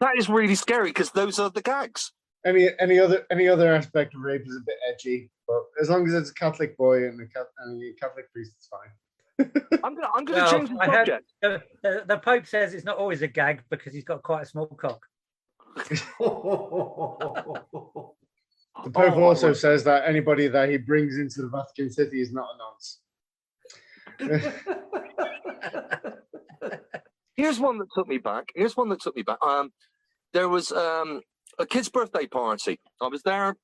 That is really scary because those are the gags. any other aspect of rape is a bit edgy, but as long as it's a Catholic boy and a Catholic priest, it's fine. I'm gonna Well, change the I heard- subject. The Pope says it's not always a gag because he's got quite a small cock. The Oh, Pope my also word. says that anybody that he brings into the Vatican City is not a nonce. Here's one that took me back. There was a kid's birthday party. I was there.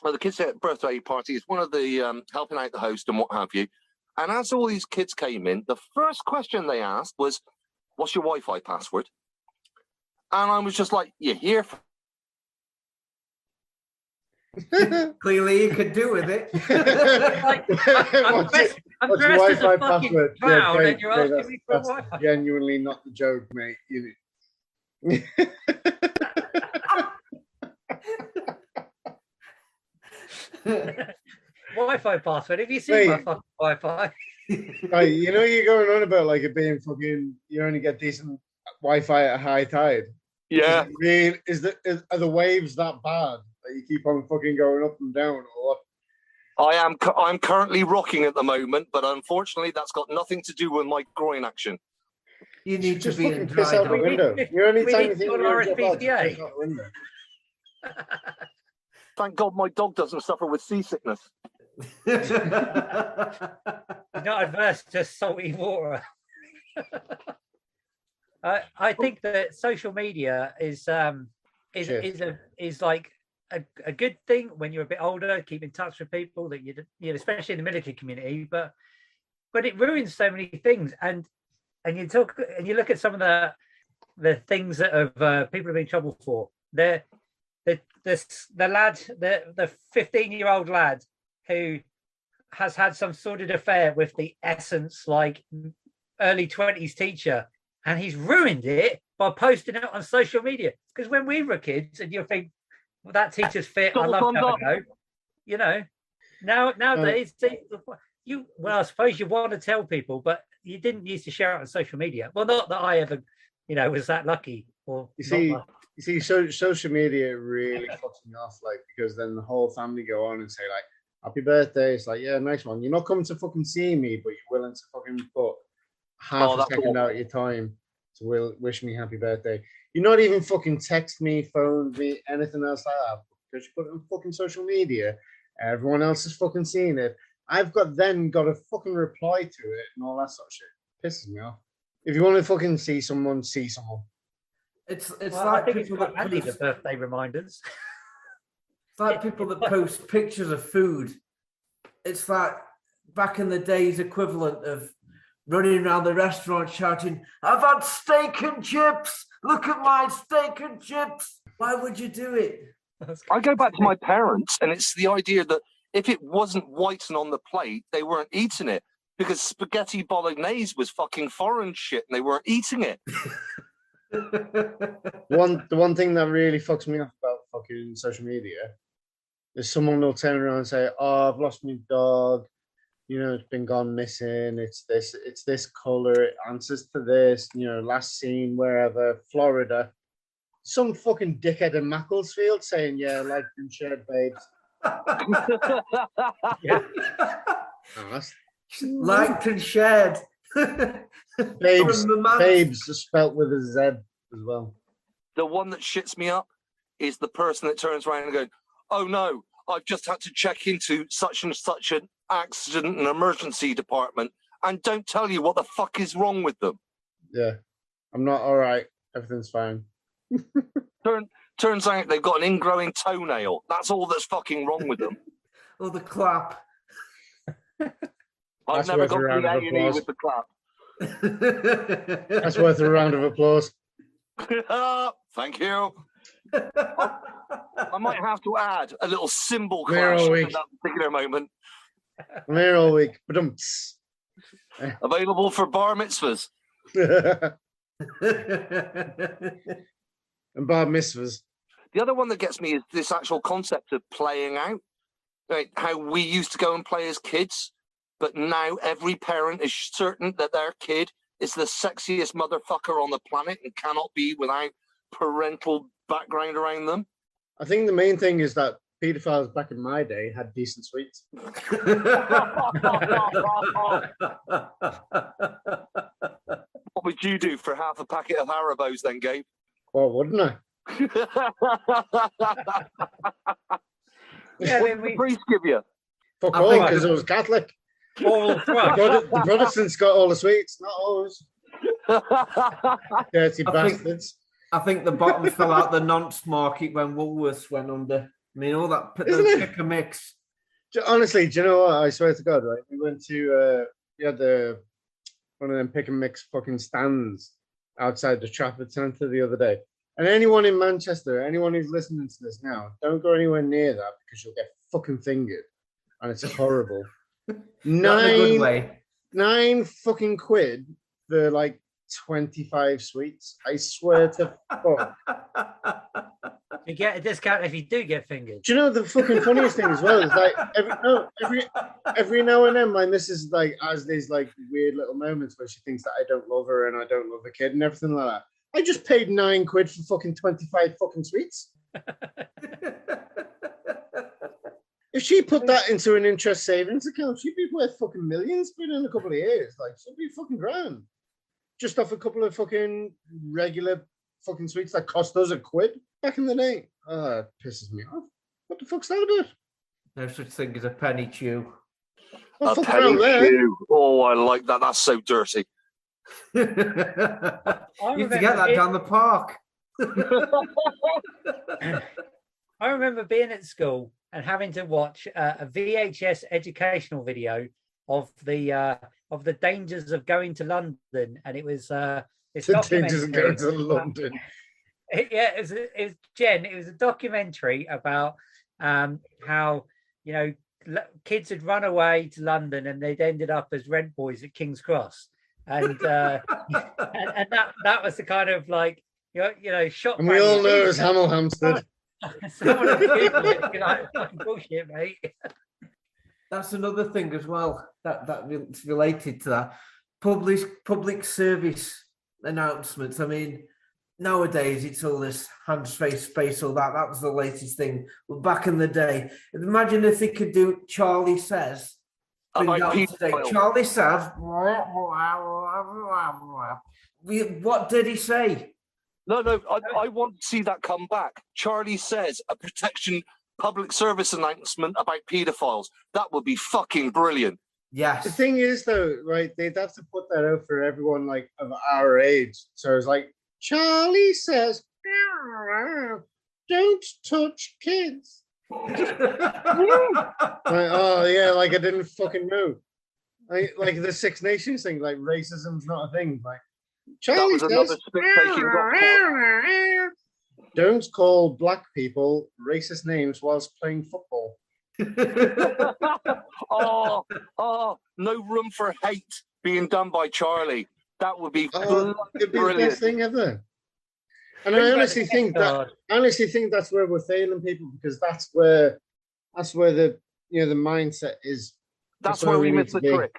Well, the kid's birthday party is one of the helping out the host and what have you. And as all these kids came in, the first question they asked was, "What's your Wi-Fi password?" And I was just like, "You're here for Clearly, you could do with it. Like, I'm dressed What's your as a Wi-Fi fucking password? clown Kate, and you're Kate, asking me for a that's Wi-Fi. genuinely not the joke, mate. Wi-Fi password. Have you seen my Wait. fucking Wi-Fi? Right, you know you're going on about like it being fucking. You only get decent Wi-Fi at high tide. yeah." Are the waves that bad that you keep on fucking going up and down, or what? I'm currently rocking at the moment, but unfortunately, that's got nothing to do with my groin action. You need to Just be in fucking dry piss out the dock. window. We You only need time to you think go to you're in jet lag, just RSPCA. piss out the window. Thank God my dog doesn't suffer with seasickness. He's not adverse to salty water. I think that social media is like a good thing when you're a bit older, keep in touch with people that especially in the military community, but it ruins so many things. And you look at some of the things that people have been in trouble for. The 15-year-old lad who has had some sordid affair with the Essence early 20s teacher, and he's ruined it by posting it on social media. Because when we were kids, and you think, well, that teacher's fit, I love to have a go. You know, nowadays, I suppose you want to tell people, but you didn't used to share it on social media. Well, not that I ever, was that lucky. Or You see, not You see, so social media really fucks me off, like, because then the whole family go on and say, like, happy birthday. It's like, yeah, nice one. You're not coming to fucking see me, but you're willing to fucking put half Oh, a that's second awful. out of your time to wish me happy birthday. You're not even fucking text me, phone me, anything else like that, because you put it on fucking social media. Everyone else is fucking seeing it. I've got to fucking reply to it and all that sort of shit. Pisses me off. If you want to fucking see someone, see someone. It's Well, I like think it's people quite that handy, the post, birthday reminders. it's like people that post pictures of food. It's like back in the days equivalent of running around the restaurant shouting, "I've had steak and chips. Look at my steak and chips." Why would you do it? I go back to my parents, and it's the idea that if it wasn't white and on the plate, they weren't eating it because spaghetti bolognese was fucking foreign shit, and they weren't eating it. The one thing that really fucks me off about fucking social media is someone will turn around and say, "Oh, I've lost my dog. You know, it's been gone missing. It's this color. It answers to this. You know, last seen wherever, Florida." Some fucking dickhead in Macclesfield saying, "Yeah, liked and shared, babes." Yeah. Oh, that's Liked and shared. babes. From the man- Babes is spelt with a Z as well. The one that shits me up is the person that turns around and goes, "Oh no, I've just had to check into such and such an accident and emergency department," and don't tell you what the fuck is wrong with them. Yeah, I'm not all right. Everything's fine. Turns out they've got an ingrowing toenail. That's all that's fucking wrong with them. Or the clap. I've That's never worth a gone to round the of A&E applause. with the clap. That's worth a round of applause. Thank you. I might have to add a little cymbal Where clash are we? at that particular moment. I'm here all week. But Available for bar mitzvahs. and bar mitzvahs. The other one that gets me is this actual concept of playing out. Right? How we used to go and play as kids, but now every parent is certain that their kid is the sexiest motherfucker on the planet and cannot be without parental background around them. I think the main thing is that pedophiles back in my day had decent sweets. What would you do for half a packet of Haribos then, Gabe? Well, wouldn't I? Yeah, What I did mean, the priest give you? Fuck I all, think- because I was Catholic. oral thrush. The Protestants got all the sweets, not ours. Dirty I think- bastards. I think the bottom fell out the nonce market when Woolworths went under. I mean, all that Isn't it? pick a mix. Honestly, do you know what? I swear to God, right? We went to we had one of them pick and mix fucking stands outside the Trafford Centre the other day. And anyone in Manchester, anyone who's listening to this now, don't go anywhere near that because you'll get fucking fingered, and it's horrible. Not in a good way. 9 fucking quid for like 25 sweets. I swear to fuck. You get a discount if you do get fingered. Do you know the fucking funniest thing as well is like every now and then my missus like has these like weird little moments where she thinks that I don't love her and I don't love the kid and everything like that. I just paid 9 quid for fucking 25 fucking sweets. If she put that into an interest savings account, she'd be worth fucking millions within a couple of years. Like she'd be fucking grand. Just off a couple of fucking regular fucking sweets that cost us £1 back in the day. Oh, it pisses me off. What the fuck's that about? No such thing as a penny chew. Oh, A fuck penny around there. chew. Oh, I like that. That's so dirty. You I have to get that remember down the park. I remember being at school and having to watch a VHS educational video of the dangers of going to London, and it was this The dangers of going documentary. to London. Yeah, it was Jen. It was a documentary about how kids had run away to London and they'd ended up as rent boys at King's Cross, and and that was the kind of like shot. And we all know it's Hamel Hampstead. Someone at the kid, like, fucking bullshit, mate. That's another thing as well that's related to that. Public service announcements. I mean, nowadays it's all this hand space, all that. That was the latest thing. But back in the day, imagine if they could do Charlie Says. Bring Like that Pete today. Doyle. Charlie Says. What did he say? No, I want to see that come back. Charlie Says, a protection public service announcement about paedophiles. That would be fucking brilliant. Yes. The thing is, though, right? They'd have to put that out for everyone like of our age. So it's like Charlie says, "Don't touch kids." Like, oh yeah, like I didn't fucking know. Like the Six Nations thing, like racism's not a thing. Like Charlie was another says, spit-taking got "Don't call black people racist names whilst playing football." oh, no room for hate being done by Charlie. That would be Oh, it'd be the brilliant. best thing ever. And I honestly think that's where we're failing people, because that's where the the mindset is. That's where we need missed to the be. trick.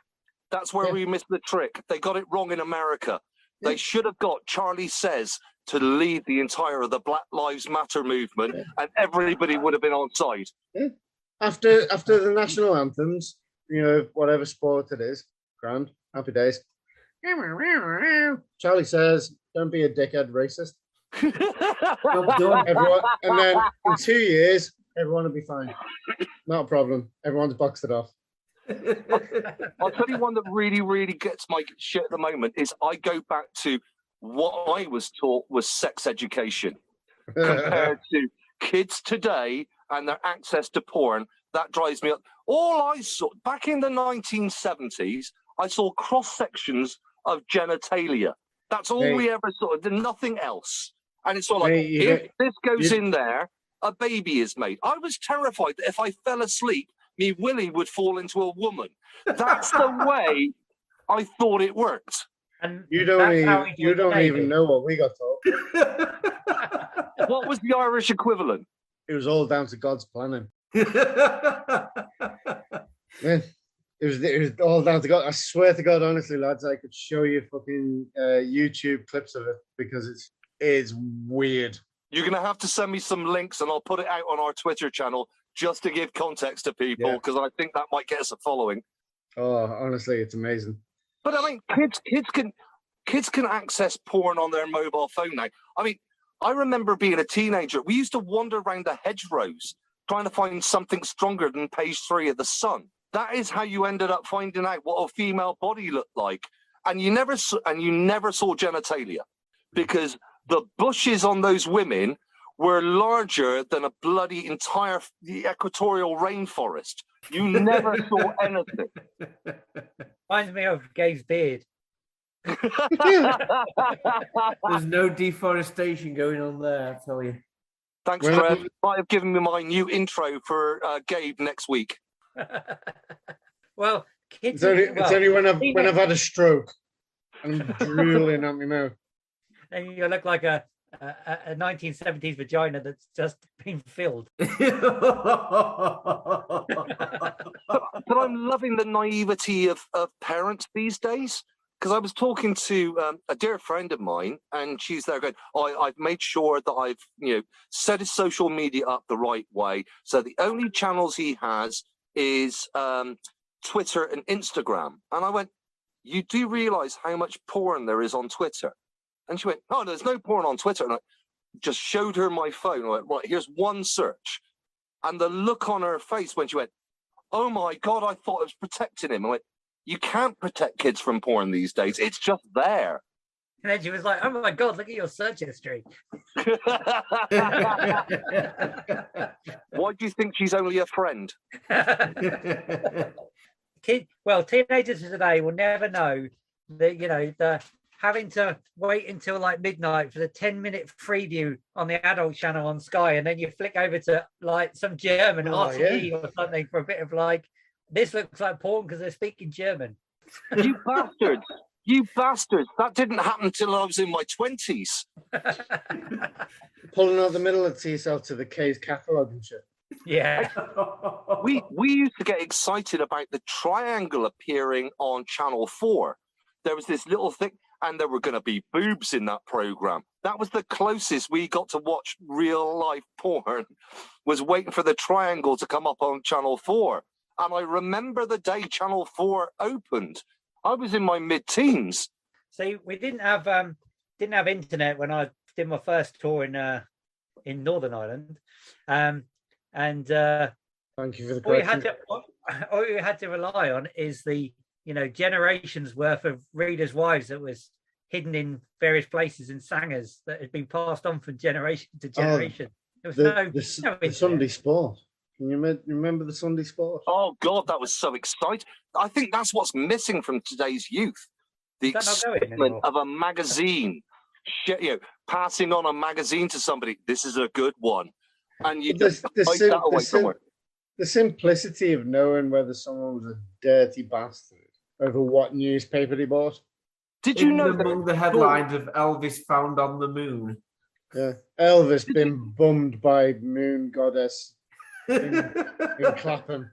That's where Yeah. we missed the trick. They got it wrong in America. They Yeah. should have got Charlie Says to lead the entire of the Black Lives Matter movement, Yeah. and everybody would have been on side. After the national anthems, whatever sport it is, grand, happy days. Charlie says, "Don't be a dickhead racist." Job done. Everyone, and then in 2 years, everyone will be fine. Not a problem. Everyone's boxed it off. I'll tell you one that really, really gets my shit at the moment is I go back to what I was taught was sex education compared to kids today and their access to porn. That drives me up. All I saw back in the 1970s, I saw cross sections of genitalia. That's all Hey. we ever saw. There's nothing else. And it's all like, Hey, you if this goes you- in there, a baby is made. I was terrified that if I fell asleep, me willy would fall into a woman. That's the way I thought it worked. And You don't that's how even we do you it don't today, even dude. know what we got taught. What was the Irish equivalent? It was all down to God's planning. Yeah. It was all down to God. I swear to God, honestly, lads, I could show you fucking YouTube clips of it because it's weird. You're going to have to send me some links and I'll put it out on our Twitter channel just to give context to people Yeah. because I think that might get us a following. Oh, honestly, it's amazing. But I mean, kids can access porn on their mobile phone now. I mean, I remember being a teenager. We used to wander around the hedgerows trying to find something stronger than page 3 of The Sun. That is how you ended up finding out what a female body looked like, and you never saw genitalia because the bushes on those women were larger than a bloody entire the equatorial rainforest. You never saw anything. Reminds me of Gabe's beard. There's no deforestation going on there, I tell you. Thanks, Well, Trev. You might have given me my new intro for Gabe next week. Well, kids. It's only when I've teenage- had a stroke and I'm drooling out my mouth. And you look like a 1970s vagina that's just been filled. But I'm loving the naivety of parents these days. Because I was talking to a dear friend of mine, and she's there going, I've made sure that I've set his social media up the right way. So the only channels he has is Twitter and Instagram. And I went, you do realize how much porn there is on Twitter? And she went, oh, there's no porn on Twitter. And I just showed her my phone. I went, right, here's one search. And the look on her face when she went, oh my God, I thought I was protecting him. I went, you can't protect kids from porn these days. It's just there. And then she was like, oh my God, look at your search history. Why do you think she's only a friend? Teenagers today will never know that, the having to wait until like midnight for the 10-minute preview on the adult channel on Sky, and then you flick over to like some German RTE or something for a bit of like, this looks like porn because they're speaking German. You bastards. You bastards. That didn't happen till I was in my 20s. Pulling out the middle of yourself to the K's catalogue and shit. Yeah. We used to get excited about the triangle appearing on Channel 4. There was this little thing, and there were going to be boobs in that program. That was the closest we got to watch real life porn, was waiting for the triangle to come up on Channel 4. And I remember the day Channel 4 opened. I was in my mid-teens. See, we didn't have internet when I did my first tour in Northern Ireland, and Thank you for the all question. you had to rely on is the generations worth of readers' wives that was hidden in various places in sangers that had been passed on from generation to generation. There was no The internet. Sunday Sport. Can you remember the Sunday Sport? Oh, God, that was so exciting. I think that's what's missing from today's youth. The Is that not going excitement anymore? of a magazine. Passing on a magazine to somebody, this is a good one. And you The- just the hide sim- that away the sim- somewhere. The simplicity of knowing whether someone was a dirty bastard over what newspaper they bought. Did you know among that? the headlines of Elvis found on the moon? Yeah, Elvis been bummed by moon goddess in Clapham.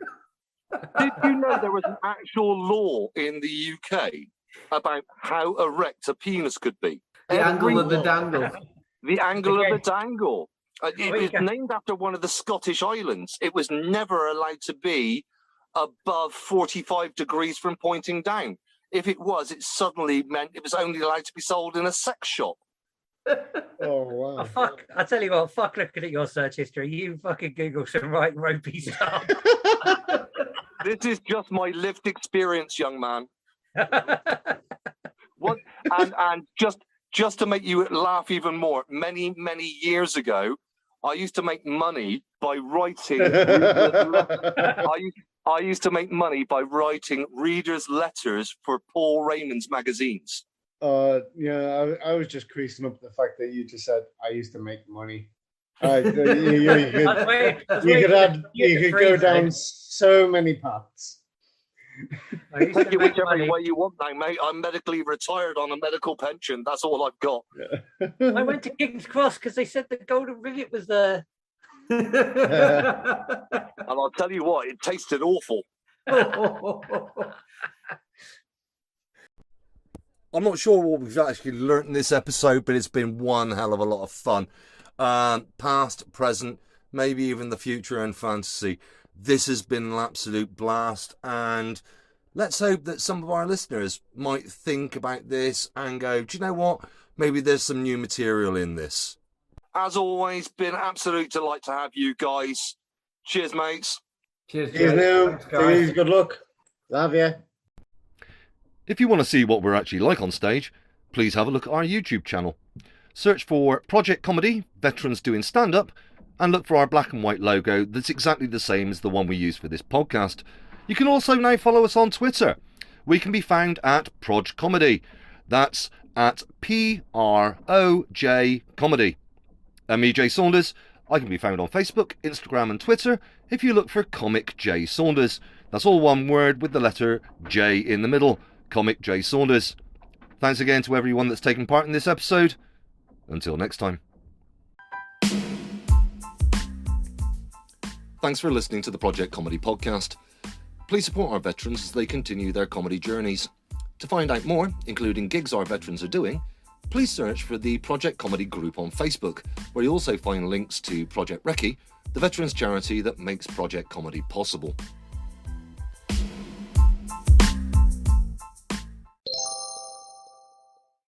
Did you know there was an actual law in the UK about how erect a penis could be? The angle of the Every- dangle. The angle Okay. of the dangle. It Well, was yeah. named after one of the Scottish islands. It was never allowed to be above 45 degrees from pointing down. If it was, it suddenly meant it was only allowed to be sold in a sex shop. Oh Oh, wow! fuck! I tell you what, fuck looking at your search history. You fucking Google some right ropey stuff. This is just my lived experience, young man. What? And just to make you laugh even more, many years ago, I used to make money by writing. I used to make money by writing readers' letters for Paul Raymond's magazines. Yeah, I was just creasing up the fact that you just said I used to make money. You could go down so many paths. I used Take to it make whichever money. way you want now, mate. I'm medically retired on a medical pension. That's all I've got. I went to King's Cross because they said the Golden Rivet was there. And I'll tell you what, it tasted awful. I'm not sure what we've actually learnt in this episode, but it's been one hell of a lot of fun. Past, present, maybe even the future and fantasy. This has been an absolute blast, and let's hope that some of our listeners might think about this and go, do you know what? Maybe there's some new material in this. As always, been an absolute delight to have you guys. Cheers, mates. Cheers, Cheers Jay. now. Thanks, guys. Good luck. Love you. If you want to see what we're actually like on stage, please have a look at our YouTube channel. Search for Project Comedy, Veterans Doing Stand-Up, and look for our black and white logo that's exactly the same as the one we use for this podcast. You can also now follow us on Twitter. We can be found at Proj Comedy. That's at PROJ Comedy. I'm me, Jay Saunders. I can be found on Facebook, Instagram and Twitter if you look for Comic J Saunders. That's all one word with the letter J in the middle. Comic J Saunders. Thanks again to everyone that's taken part in this episode. Until next time. Thanks for listening to the Project Comedy Podcast. Please support our veterans as they continue their comedy journeys. To find out more, including gigs our veterans are doing, please search for the Project Comedy group on Facebook, where you'll also find links to Project Recce, the veterans charity that makes Project Comedy possible.